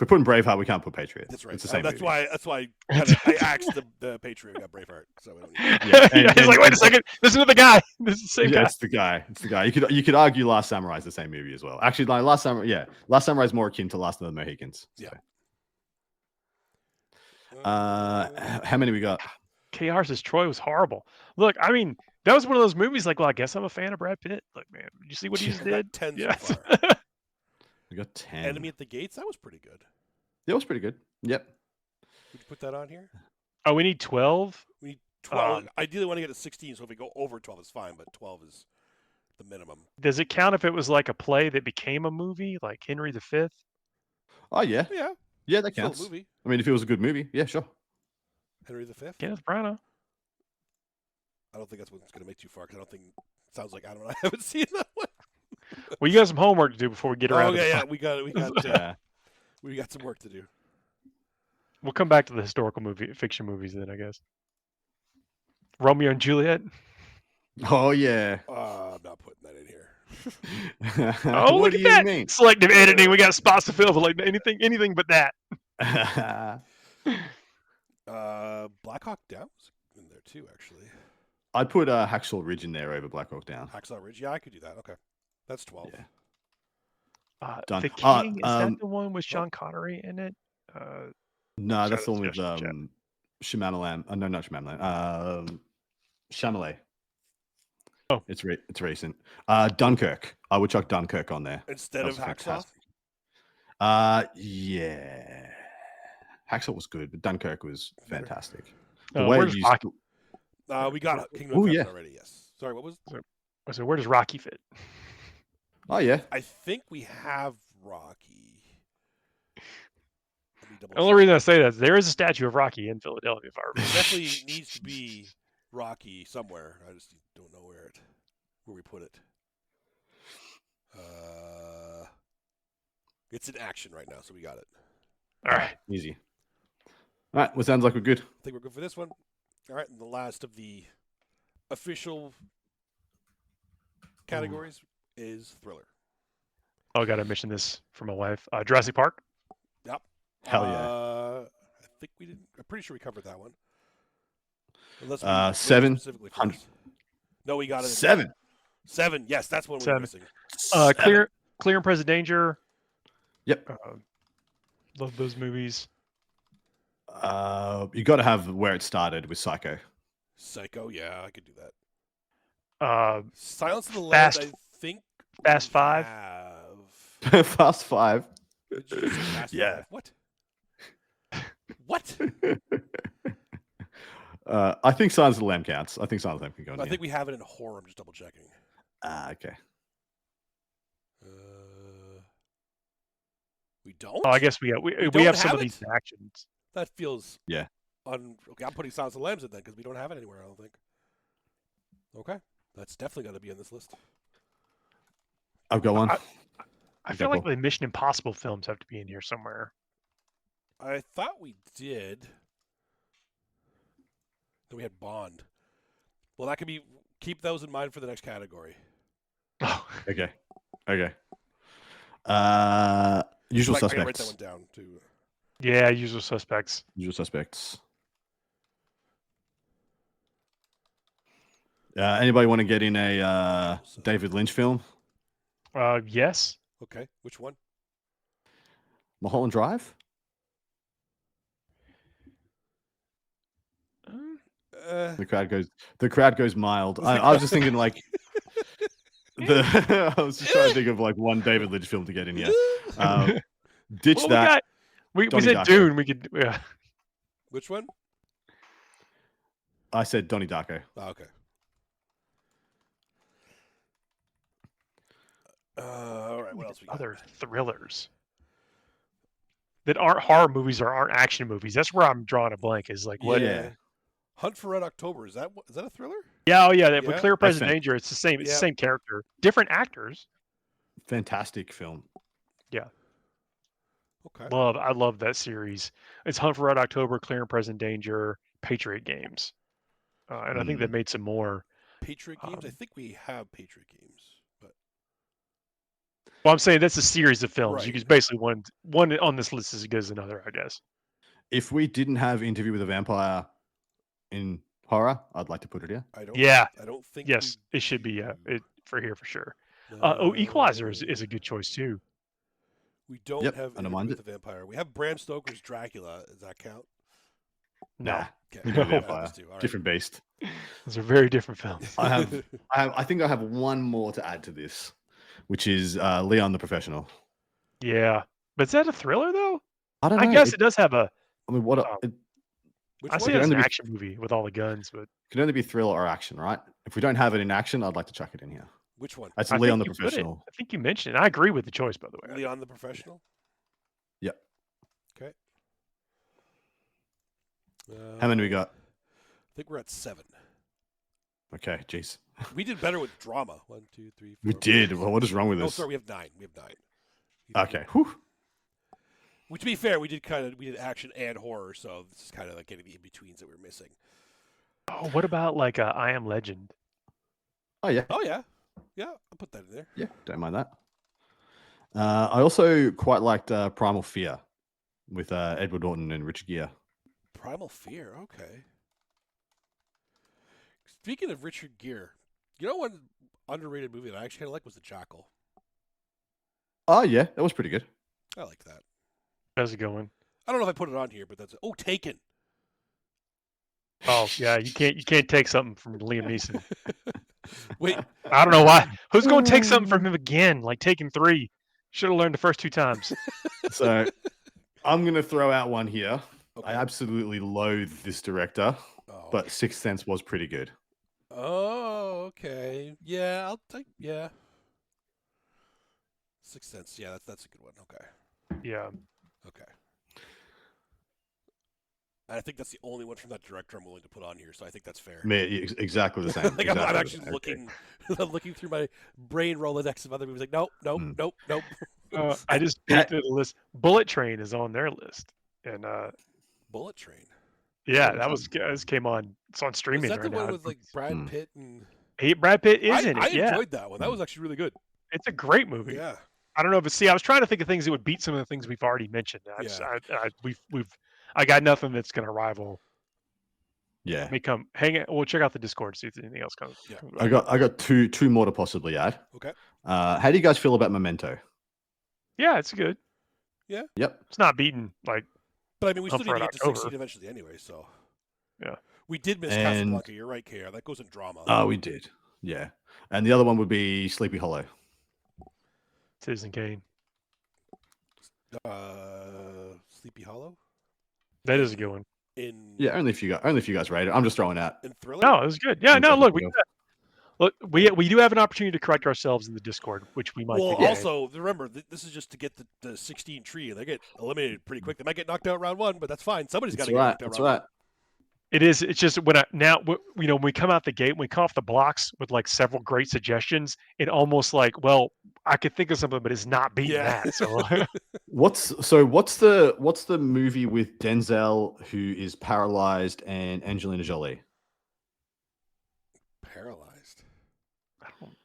[SPEAKER 2] we're putting Braveheart, we can't put Patriot.
[SPEAKER 3] That's right.
[SPEAKER 2] It's the same
[SPEAKER 3] That's
[SPEAKER 2] movie.
[SPEAKER 3] why I axed the Patriot. Got Braveheart. So we don't need
[SPEAKER 1] Yeah, he's like, wait a second, this is the guy. This is the same
[SPEAKER 2] Yeah,
[SPEAKER 1] guy.
[SPEAKER 2] it's the guy. It's the guy. You could argue Last Samurai is the same movie as well. Actually, like Last Samurai is more akin to Last of the Mohicans. So.
[SPEAKER 3] Yeah.
[SPEAKER 2] How many we got?
[SPEAKER 1] KR says Troy was horrible. Look, I mean, that was one of those movies like, well, I guess I'm a fan of Brad Pitt. Like, man, did you see what he just
[SPEAKER 3] I got
[SPEAKER 1] did?
[SPEAKER 3] 10
[SPEAKER 1] Yeah.
[SPEAKER 3] so far.
[SPEAKER 2] We got 10.
[SPEAKER 3] Enemy at the Gates. That was pretty good.
[SPEAKER 2] That was pretty good. Yep.
[SPEAKER 3] Would you put that on here?
[SPEAKER 1] Oh, we need 12.
[SPEAKER 3] We need 12. Ideally, want to get to 16. So if we go over 12, it's fine. But 12 is the minimum.
[SPEAKER 1] Does it count if it was like a play that became a movie, like Henry V?
[SPEAKER 2] Oh yeah.
[SPEAKER 3] Yeah.
[SPEAKER 2] Yeah, that
[SPEAKER 3] Still a
[SPEAKER 2] counts.
[SPEAKER 3] movie.
[SPEAKER 2] I mean, if it was a good movie, yeah, sure.
[SPEAKER 3] Henry V.
[SPEAKER 1] Kenneth Branagh.
[SPEAKER 3] I don't think that's what's going to make too far because I don't think sounds like Adam and I haven't seen that one.
[SPEAKER 1] Well, you got some homework to do before we get around.
[SPEAKER 3] Oh
[SPEAKER 1] to the
[SPEAKER 3] yeah,
[SPEAKER 1] final.
[SPEAKER 3] we got some work to do.
[SPEAKER 1] We'll come back to the historical fiction movies then, I guess. Romeo and Juliet.
[SPEAKER 2] Oh yeah.
[SPEAKER 3] I'm not putting that in here.
[SPEAKER 1] Oh,
[SPEAKER 2] What
[SPEAKER 1] look
[SPEAKER 2] do
[SPEAKER 1] at
[SPEAKER 2] you
[SPEAKER 1] that!
[SPEAKER 2] mean?
[SPEAKER 1] Selective editing. We got spots to fill, but like anything but that.
[SPEAKER 3] Black Hawk Down's in there too, actually.
[SPEAKER 2] I'd put Hacksaw Ridge in there over Black Hawk Down.
[SPEAKER 3] Hacksaw Ridge. Yeah, I could do that. Okay, that's 12.
[SPEAKER 2] Yeah. Done.
[SPEAKER 1] The King, is that the one with
[SPEAKER 3] oh.
[SPEAKER 1] Sean Connery in it?
[SPEAKER 2] No, that's the one with
[SPEAKER 1] Shyamalan.
[SPEAKER 2] No, not Shyamalan. Chalamet.
[SPEAKER 1] Oh,
[SPEAKER 2] it's recent. Dunkirk. I would chuck Dunkirk on there.
[SPEAKER 3] Instead of Hacksaw.
[SPEAKER 2] Yeah. Hacksaw was good, but Dunkirk was fantastic. The
[SPEAKER 1] Oh,
[SPEAKER 2] way
[SPEAKER 1] where's
[SPEAKER 2] you
[SPEAKER 1] Rocky?
[SPEAKER 3] We got Kingdom of Heaven already. Yes. Sorry, what was?
[SPEAKER 1] So where does Rocky fit?
[SPEAKER 2] Oh yeah.
[SPEAKER 3] I think we have Rocky.
[SPEAKER 1] The only reason I say that is there is a statue of Rocky in Philadelphia. If I remember.
[SPEAKER 3] It definitely needs to be Rocky somewhere. I just don't know where we put it. It's in action right now, so we got it.
[SPEAKER 1] All right.
[SPEAKER 2] Easy. All right. Well, sounds like we're good.
[SPEAKER 3] I think we're good for this one. All right, and the last of the official categories is thriller.
[SPEAKER 1] Oh, I got to mention this for my wife. Jurassic Park.
[SPEAKER 3] Yep.
[SPEAKER 2] Hell yeah.
[SPEAKER 3] I think we didn't. I'm pretty sure we covered that one. Unless
[SPEAKER 2] 7.
[SPEAKER 3] specifically for us. No, we got it.
[SPEAKER 2] 7.
[SPEAKER 3] 7. Yes, that's one we're missing.
[SPEAKER 1] Clear and Present Danger.
[SPEAKER 2] Yep.
[SPEAKER 1] Love those movies.
[SPEAKER 2] You got to have where it started with Psycho.
[SPEAKER 3] Psycho, yeah, I could do that. Silence of the
[SPEAKER 1] Fast-
[SPEAKER 3] Lambs, I think.
[SPEAKER 1] Fast Five.
[SPEAKER 2] Fast 5.
[SPEAKER 3] Did you just say Fast
[SPEAKER 2] Yeah.
[SPEAKER 3] 5? What? What?
[SPEAKER 2] I think Silence of the Lamb counts. I think Silence of the Lamb can go in
[SPEAKER 3] I
[SPEAKER 2] here.
[SPEAKER 3] think we have it in horror. I'm just double checking.
[SPEAKER 2] Okay.
[SPEAKER 3] We don't.
[SPEAKER 1] Oh, I guess we
[SPEAKER 3] don't
[SPEAKER 1] have some
[SPEAKER 3] have
[SPEAKER 1] of these
[SPEAKER 3] it?
[SPEAKER 1] actions.
[SPEAKER 3] That feels
[SPEAKER 2] Yeah.
[SPEAKER 3] Okay, I'm putting Silence of the Lambs in then because we don't have it anywhere. I don't think. Okay, that's definitely got to be on this list.
[SPEAKER 2] I'll go on.
[SPEAKER 1] I feel like the Mission Impossible films have to be in here somewhere.
[SPEAKER 3] I thought we did. Then we had Bond. Well, that could be. Keep those in mind for the next category.
[SPEAKER 1] Oh,
[SPEAKER 2] Okay. Usual
[SPEAKER 3] I gotta
[SPEAKER 2] Suspects.
[SPEAKER 3] write that one down too.
[SPEAKER 1] yeah, Usual Suspects.
[SPEAKER 2] Usual Suspects. Anybody want to get in a David Lynch film?
[SPEAKER 1] Yes.
[SPEAKER 3] Okay, which one?
[SPEAKER 2] Mulholland Drive? The crowd goes mild. I was just thinking like I was just trying to think of like one David Lynch film to get in here. Ditch
[SPEAKER 1] well,
[SPEAKER 2] that.
[SPEAKER 1] We
[SPEAKER 2] Donnie
[SPEAKER 1] said
[SPEAKER 2] Darko.
[SPEAKER 1] Dune. We could. Yeah.
[SPEAKER 3] Which one?
[SPEAKER 2] I said Donnie Darko.
[SPEAKER 3] Oh, okay. All right. What else we got?
[SPEAKER 1] Other thrillers that aren't horror movies or aren't action movies. That's where I'm drawing a blank. Is like what?
[SPEAKER 2] Yeah.
[SPEAKER 3] Hunt for Red October. Is that a thriller?
[SPEAKER 1] Yeah. Oh yeah.
[SPEAKER 3] Yeah.
[SPEAKER 1] With Clear Present
[SPEAKER 2] That's
[SPEAKER 1] Danger, it's the same. It's
[SPEAKER 3] Yeah.
[SPEAKER 1] the same character, different actors.
[SPEAKER 2] Fantastic film.
[SPEAKER 1] Yeah.
[SPEAKER 3] Okay.
[SPEAKER 1] I love that series. It's Hunt for Red October, Clear and Present Danger, Patriot Games, and I think they made some more.
[SPEAKER 3] Patriot Games. I think we have Patriot Games, but
[SPEAKER 1] Well, I'm saying that's a series of films.
[SPEAKER 3] Right.
[SPEAKER 1] You could basically one on this list is as good as another, I guess.
[SPEAKER 2] If we didn't have Interview with a Vampire in horror, I'd like to put it here.
[SPEAKER 3] I don't.
[SPEAKER 1] Yeah.
[SPEAKER 3] I don't think.
[SPEAKER 1] Yes, it should be for here for sure. Equalizer is a good choice too.
[SPEAKER 3] We don't
[SPEAKER 2] Yep,
[SPEAKER 3] have
[SPEAKER 2] I don't
[SPEAKER 3] Interview
[SPEAKER 2] mind
[SPEAKER 3] with the Vampire. We have Bram Stoker's Dracula. Does that count?
[SPEAKER 1] No,
[SPEAKER 2] Nah.
[SPEAKER 3] Okay.
[SPEAKER 2] Interview with
[SPEAKER 1] No.
[SPEAKER 2] the Vampire.
[SPEAKER 3] Those two. All right.
[SPEAKER 2] Different beast.
[SPEAKER 1] those are very different films.
[SPEAKER 2] I think I have one more to add to this, which is Leon the Professional.
[SPEAKER 1] Yeah, but is that a thriller though?
[SPEAKER 2] I don't know.
[SPEAKER 1] I guess it does have a.
[SPEAKER 2] I mean, it
[SPEAKER 3] Which
[SPEAKER 1] I
[SPEAKER 3] one?
[SPEAKER 1] say
[SPEAKER 2] could
[SPEAKER 1] it's an
[SPEAKER 2] only be-
[SPEAKER 1] action movie with all the guns, but
[SPEAKER 2] can only be thriller or action, right? If we don't have it in action, I'd like to chuck it in here.
[SPEAKER 3] Which one?
[SPEAKER 2] That's
[SPEAKER 1] I
[SPEAKER 2] Leon the
[SPEAKER 1] think you put it.
[SPEAKER 2] Professional.
[SPEAKER 1] I think you mentioned it. I agree with the choice, by the way.
[SPEAKER 3] Leon the Professional.
[SPEAKER 2] Yep.
[SPEAKER 3] Okay.
[SPEAKER 2] How many we got?
[SPEAKER 3] I think we're at 7.
[SPEAKER 2] Okay, jeez.
[SPEAKER 3] We did better with drama. 1, 2, 3, 4.
[SPEAKER 2] We did. Well, what is wrong with
[SPEAKER 3] Oh,
[SPEAKER 2] this?
[SPEAKER 3] sorry. We have 9. We have 9.
[SPEAKER 2] Okay. Whew.
[SPEAKER 3] Which, to be fair, we did action and horror, so this is kind of like getting the in betweens that we were missing.
[SPEAKER 1] Oh, what about like I Am Legend?
[SPEAKER 2] Oh yeah.
[SPEAKER 3] Oh yeah, I'll put that in there.
[SPEAKER 2] Yeah, don't mind that. I also quite liked Primal Fear with Edward Norton and Richard Gere.
[SPEAKER 3] Primal Fear. Okay. Speaking of Richard Gere, you know one underrated movie that I actually kind of like was The Jackal.
[SPEAKER 2] Oh yeah, that was pretty good.
[SPEAKER 3] I like that.
[SPEAKER 1] How's it going?
[SPEAKER 3] I don't know if I put it on here, but Taken.
[SPEAKER 1] Oh yeah, you can't take something from Liam Neeson.
[SPEAKER 3] Wait,
[SPEAKER 1] I don't know why. Who's going to take something from him again? Like Taken 3. Should have learned the first 2 times.
[SPEAKER 2] So I'm gonna throw out one here.
[SPEAKER 3] okay.
[SPEAKER 2] I absolutely loathe this director,
[SPEAKER 3] Oh,
[SPEAKER 2] but Sixth Sense was pretty good.
[SPEAKER 3] oh, okay. Yeah, I'll take. Yeah. Sixth Sense. Yeah, that's a good one. Okay.
[SPEAKER 1] Yeah.
[SPEAKER 3] Okay. And I think that's the only one from that director I'm willing to put on here, so I think that's fair.
[SPEAKER 2] Exactly the same.
[SPEAKER 3] like
[SPEAKER 2] exactly
[SPEAKER 3] I'm
[SPEAKER 2] the
[SPEAKER 3] actually
[SPEAKER 2] same.
[SPEAKER 3] looking, I'm looking through my brain Rolodex of other movies. Like, nope.
[SPEAKER 1] I just picked the list. Bullet Train is on their list, and
[SPEAKER 3] Bullet Train.
[SPEAKER 1] yeah, this came on. It's on streaming
[SPEAKER 3] Is that
[SPEAKER 1] right
[SPEAKER 3] the
[SPEAKER 1] now.
[SPEAKER 3] one with like Brad Pitt and?
[SPEAKER 1] Brad Pitt is in
[SPEAKER 3] I
[SPEAKER 1] it. Yeah,
[SPEAKER 3] enjoyed that one. That was actually really good.
[SPEAKER 1] it's a great movie.
[SPEAKER 3] Yeah.
[SPEAKER 1] I don't know if I was trying to think of things that would beat some of the things we've already mentioned. I got nothing that's going to rival.
[SPEAKER 2] Yeah.
[SPEAKER 1] Me come hang it. We'll check out the Discord, see if anything else comes.
[SPEAKER 3] Yeah.
[SPEAKER 2] I got two more to possibly add.
[SPEAKER 3] Okay.
[SPEAKER 2] How do you guys feel about Memento?
[SPEAKER 1] Yeah, it's good.
[SPEAKER 2] Yep.
[SPEAKER 1] It's not beaten like.
[SPEAKER 3] But I mean, we still
[SPEAKER 1] Up
[SPEAKER 3] need
[SPEAKER 1] for
[SPEAKER 3] to
[SPEAKER 1] an
[SPEAKER 3] get to
[SPEAKER 1] October.
[SPEAKER 3] 16 eventually anyway, so.
[SPEAKER 1] Yeah.
[SPEAKER 3] We did miss
[SPEAKER 2] And-
[SPEAKER 3] Casablanca. You're right, KR. That goes in drama.
[SPEAKER 2] Oh, we did. Yeah. And the other one would be Sleepy Hollow.
[SPEAKER 1] Citizen Kane.
[SPEAKER 3] Sleepy Hollow.
[SPEAKER 1] That is a good one.
[SPEAKER 2] Yeah, only if you guys rate it. I'm just throwing out.
[SPEAKER 3] In Thriller.
[SPEAKER 1] No, it was good. Yeah,
[SPEAKER 2] I'm
[SPEAKER 1] no,
[SPEAKER 2] talking
[SPEAKER 1] look, we do have an opportunity to correct ourselves in the Discord, which we might.
[SPEAKER 3] Well,
[SPEAKER 1] do today.
[SPEAKER 3] also remember this is just to get the 16 tree. They get eliminated pretty quick. They might get knocked out round 1, but that's fine. Somebody's got to get knocked out
[SPEAKER 2] That's
[SPEAKER 3] round
[SPEAKER 2] right.
[SPEAKER 3] 1.
[SPEAKER 1] It is. It's just when when we come out the gate, when we come off the blocks with like several great suggestions, it almost like, well, I could think of something, but it's not beating that. So
[SPEAKER 2] What's the movie with Denzel who is paralyzed and Angelina Jolie?
[SPEAKER 3] Paralyzed.
[SPEAKER 1] I don't.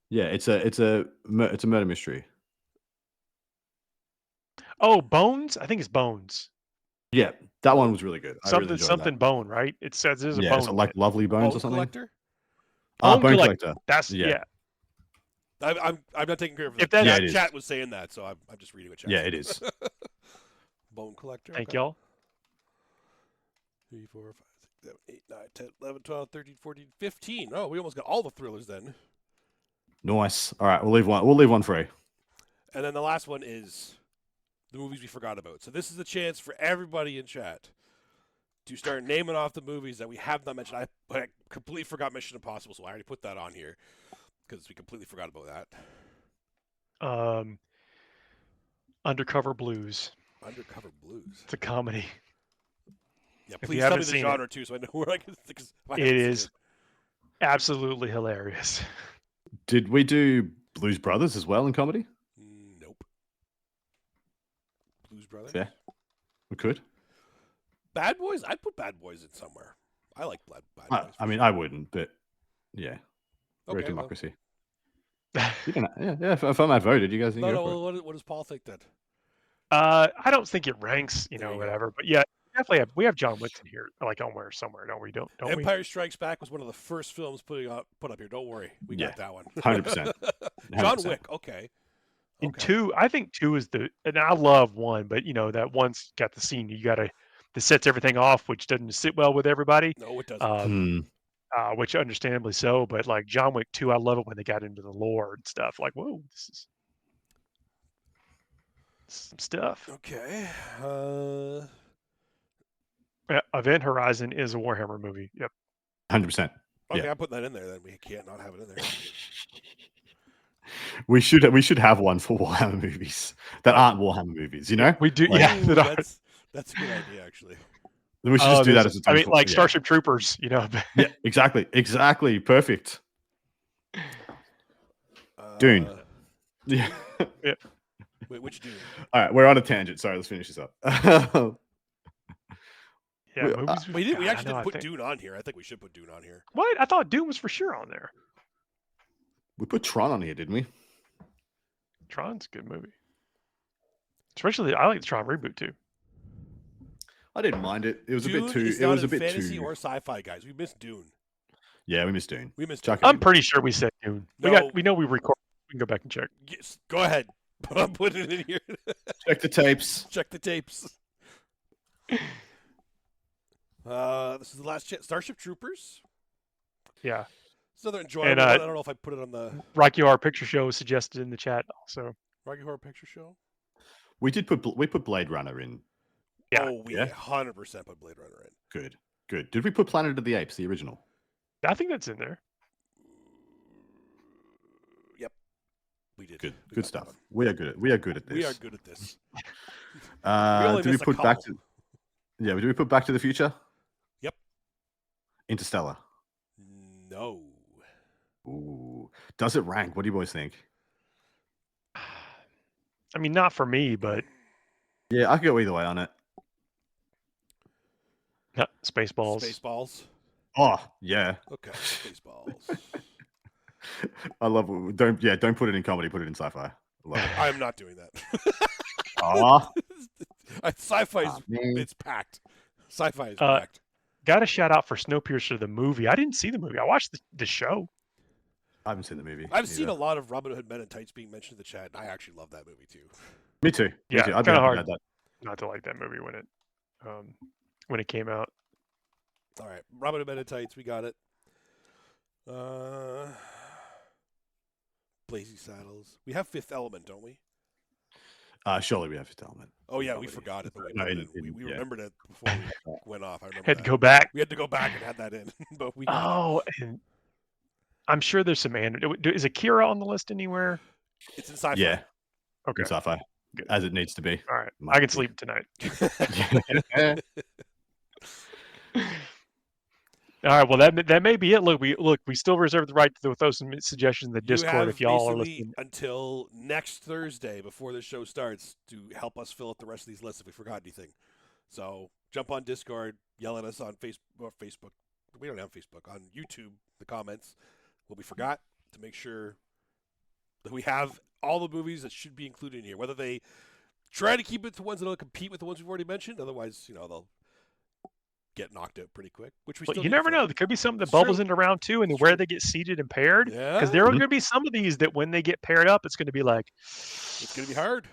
[SPEAKER 2] Yeah, it's a murder mystery.
[SPEAKER 1] Oh, Bones. I think it's Bones.
[SPEAKER 2] Yeah, that one was really good. I really enjoyed
[SPEAKER 1] Something
[SPEAKER 2] that.
[SPEAKER 1] bone, right? It says there's a
[SPEAKER 2] Yeah,
[SPEAKER 1] bone.
[SPEAKER 2] is it like Lovely Bones or something?
[SPEAKER 3] Collector?
[SPEAKER 2] Bone Collector.
[SPEAKER 1] That's
[SPEAKER 2] Yeah.
[SPEAKER 3] I'm not taking care of
[SPEAKER 1] If
[SPEAKER 3] that.
[SPEAKER 1] that-
[SPEAKER 3] Chat was saying that, so I'm just reading what chat.
[SPEAKER 2] Yeah, it is.
[SPEAKER 3] Bone Collector.
[SPEAKER 1] Thank
[SPEAKER 3] okay.
[SPEAKER 1] y'all.
[SPEAKER 3] 3, 4, 5, 6, 7, 8, 9, 10, 11, 12, 13, 14, 15. Oh, we almost got all the thrillers then.
[SPEAKER 2] Nice. All right, we'll leave one free.
[SPEAKER 3] And then the last one is the movies we forgot about. So this is the chance for everybody in chat to start naming off the movies that we have not mentioned. I completely forgot Mission Impossible, so I already put that on here because we completely forgot about that.
[SPEAKER 1] Undercover Blues.
[SPEAKER 3] Undercover Blues.
[SPEAKER 1] It's a comedy.
[SPEAKER 3] Yeah,
[SPEAKER 1] If
[SPEAKER 3] please
[SPEAKER 1] you
[SPEAKER 3] tell
[SPEAKER 1] haven't
[SPEAKER 3] me the
[SPEAKER 1] seen
[SPEAKER 3] genre too, so I know where I can.
[SPEAKER 1] It is absolutely hilarious.
[SPEAKER 2] Did we do Blues Brothers as well in comedy?
[SPEAKER 3] Nope. Blues Brothers.
[SPEAKER 2] Yeah, we could.
[SPEAKER 3] Bad Boys. I'd put Bad Boys in somewhere. I like Bad Boys.
[SPEAKER 2] I mean, I wouldn't, but yeah, we're a
[SPEAKER 3] Okay,
[SPEAKER 2] democracy. You can, yeah. If I'm outvoted, you guys can go
[SPEAKER 3] No.
[SPEAKER 2] for it.
[SPEAKER 3] What does Paul think then?
[SPEAKER 1] I don't think it ranks,
[SPEAKER 3] There you go.
[SPEAKER 1] whatever. But yeah, definitely have John Wick in here, like somewhere, don't we? Don't we?
[SPEAKER 3] Empire Strikes Back was one of the first films put up here. Don't worry, we got that one.
[SPEAKER 2] 100%.
[SPEAKER 3] John Wick. Okay.
[SPEAKER 1] And two, I think two is and I love one, but that one's got the scene that sets everything off, which doesn't sit well with everybody.
[SPEAKER 3] No, it doesn't.
[SPEAKER 1] Which understandably so, but like John Wick 2, I love it when they got into the lore and stuff. Like, whoa, this is some stuff.
[SPEAKER 3] Okay.
[SPEAKER 1] Event Horizon is a Warhammer movie. Yep.
[SPEAKER 2] 100%.
[SPEAKER 3] Okay,
[SPEAKER 2] Yeah.
[SPEAKER 3] I'm putting that in there. Then we can't not have it in there.
[SPEAKER 2] We should have one for Warhammer movies that aren't Warhammer movies.
[SPEAKER 1] We do.
[SPEAKER 3] Ooh,
[SPEAKER 1] Yeah,
[SPEAKER 3] that's a good idea, actually.
[SPEAKER 2] We should just do that as a.
[SPEAKER 1] I mean, like Starship Troopers.
[SPEAKER 2] Yeah, exactly. Perfect. Dune. Yeah.
[SPEAKER 3] Wait, which Dune?
[SPEAKER 2] All right, we're on a tangent. Sorry, let's finish this up.
[SPEAKER 1] Yeah,
[SPEAKER 3] we actually didn't put Dune on here. I think we should put Dune on here.
[SPEAKER 1] What? I thought Dune was for sure on there.
[SPEAKER 2] We put Tron on here, didn't we?
[SPEAKER 1] Tron's a good movie. Especially, I like the Tron reboot too.
[SPEAKER 2] I didn't mind it. It was
[SPEAKER 3] Dune
[SPEAKER 2] a bit too.
[SPEAKER 3] Is
[SPEAKER 2] it
[SPEAKER 3] not
[SPEAKER 2] was a
[SPEAKER 3] in
[SPEAKER 2] bit
[SPEAKER 3] fantasy
[SPEAKER 2] too.
[SPEAKER 3] or sci-fi, guys. We missed Dune.
[SPEAKER 2] Yeah, we missed Dune.
[SPEAKER 3] Dune.
[SPEAKER 1] I'm pretty sure we said Dune.
[SPEAKER 3] No.
[SPEAKER 1] We know we record. We can go back and check.
[SPEAKER 3] Yes, go ahead. I'm putting it in here.
[SPEAKER 2] Check the tapes.
[SPEAKER 3] Check the tapes. This is the last chance. Starship Troopers.
[SPEAKER 1] Yeah.
[SPEAKER 3] It's another enjoyable one. I don't know if I put it on the
[SPEAKER 1] Rocky Horror Picture Show was suggested in the chat also.
[SPEAKER 3] Rocky Horror Picture Show.
[SPEAKER 2] We put Blade Runner in.
[SPEAKER 1] Yeah.
[SPEAKER 3] Oh, we 100% put Blade Runner in.
[SPEAKER 2] Good. Did we put Planet of the Apes, the original?
[SPEAKER 1] I think that's in there.
[SPEAKER 3] Yep. We did.
[SPEAKER 2] Good stuff. We are good at this.
[SPEAKER 3] We are good at this.
[SPEAKER 2] Do we put back to? Yeah, do we put Back to the Future?
[SPEAKER 3] Yep.
[SPEAKER 2] Interstellar.
[SPEAKER 3] No.
[SPEAKER 2] Ooh. Does it rank? What do you boys think?
[SPEAKER 1] I mean, not for me, but
[SPEAKER 2] yeah, I could go either way on it.
[SPEAKER 1] No, Spaceballs.
[SPEAKER 3] Spaceballs.
[SPEAKER 2] Oh yeah.
[SPEAKER 3] Okay, Spaceballs.
[SPEAKER 2] I love it. Don't put it in comedy. Put it in sci-fi. I love it.
[SPEAKER 3] I'm not doing that. Sci-fi it's packed. Sci-fi is packed.
[SPEAKER 1] Got a shout out for Snowpiercer the movie. I didn't see the movie. I watched the show.
[SPEAKER 2] I haven't seen the movie.
[SPEAKER 3] I've seen a lot of Robin Hood Men in Tights being mentioned in the chat, and I actually love that movie too.
[SPEAKER 2] Me too.
[SPEAKER 1] Yeah,
[SPEAKER 2] I'd
[SPEAKER 1] kind of hard
[SPEAKER 2] that.
[SPEAKER 1] not to like that movie when it came out.
[SPEAKER 3] All right, Robin Hood Men in Tights, we got it. Blazing Saddles. We have Fifth Element, don't we?
[SPEAKER 2] Surely we have Fifth Element.
[SPEAKER 3] Oh yeah, we forgot it, but we remembered it before we went off. I remember
[SPEAKER 1] Had to go back.
[SPEAKER 3] We had to go back and had that in, but we got it.
[SPEAKER 1] Oh, and I'm sure there's some is Akira on the list anywhere?
[SPEAKER 3] It's in sci-fi.
[SPEAKER 2] Yeah.
[SPEAKER 1] Okay.
[SPEAKER 2] In sci-fi.
[SPEAKER 1] Good.
[SPEAKER 2] As it needs to be.
[SPEAKER 1] All right. I can sleep tonight. All right. Well, that may be it. Look, we still reserve the right to throw some suggestions in the Discord if y'all are listening.
[SPEAKER 3] Until next Thursday before the show starts to help us fill out the rest of these lists if we forgot anything. So jump on Discord, yell at us on Facebook. We don't have Facebook. On YouTube, the comments what we forgot to make sure that we have all the movies that should be included in here. Whether they try to keep it to ones that don't compete with the ones we've already mentioned, otherwise, they'll get knocked out pretty quick. Which we still
[SPEAKER 1] you never know. There could be something that bubbles into round 2 and where they get seeded and paired.
[SPEAKER 3] Yeah.
[SPEAKER 1] Because there are going to be some of these that when they get paired up, it's going to be like,
[SPEAKER 3] it's going to be hard.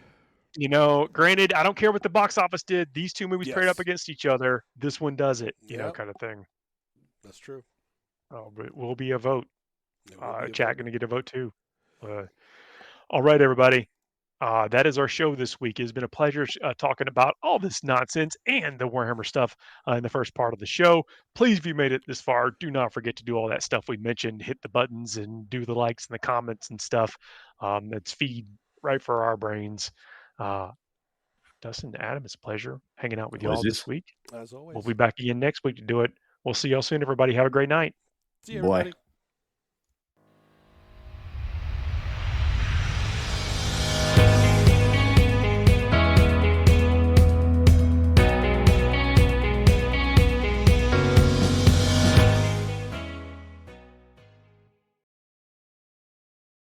[SPEAKER 1] Granted, I don't care what the box office did. These two movies paired up against each other. This one does it, kind of thing.
[SPEAKER 3] That's true.
[SPEAKER 1] Oh, but it will be a vote. Chat going to get a vote too. All right, everybody. That is our show this week. It's been a pleasure talking about all this nonsense and the Warhammer stuff in the first part of the show. Please, if you made it this far, do not forget to do all that stuff we mentioned. Hit the buttons and do the likes and the comments and stuff. That's feed right for our brains. Dustin, Adam, it's a pleasure hanging out with you all this week.
[SPEAKER 3] As always.
[SPEAKER 1] We'll be back again next week to do it. We'll see y'all soon, everybody. Have a great night.
[SPEAKER 3] See you, everybody.
[SPEAKER 2] Boy.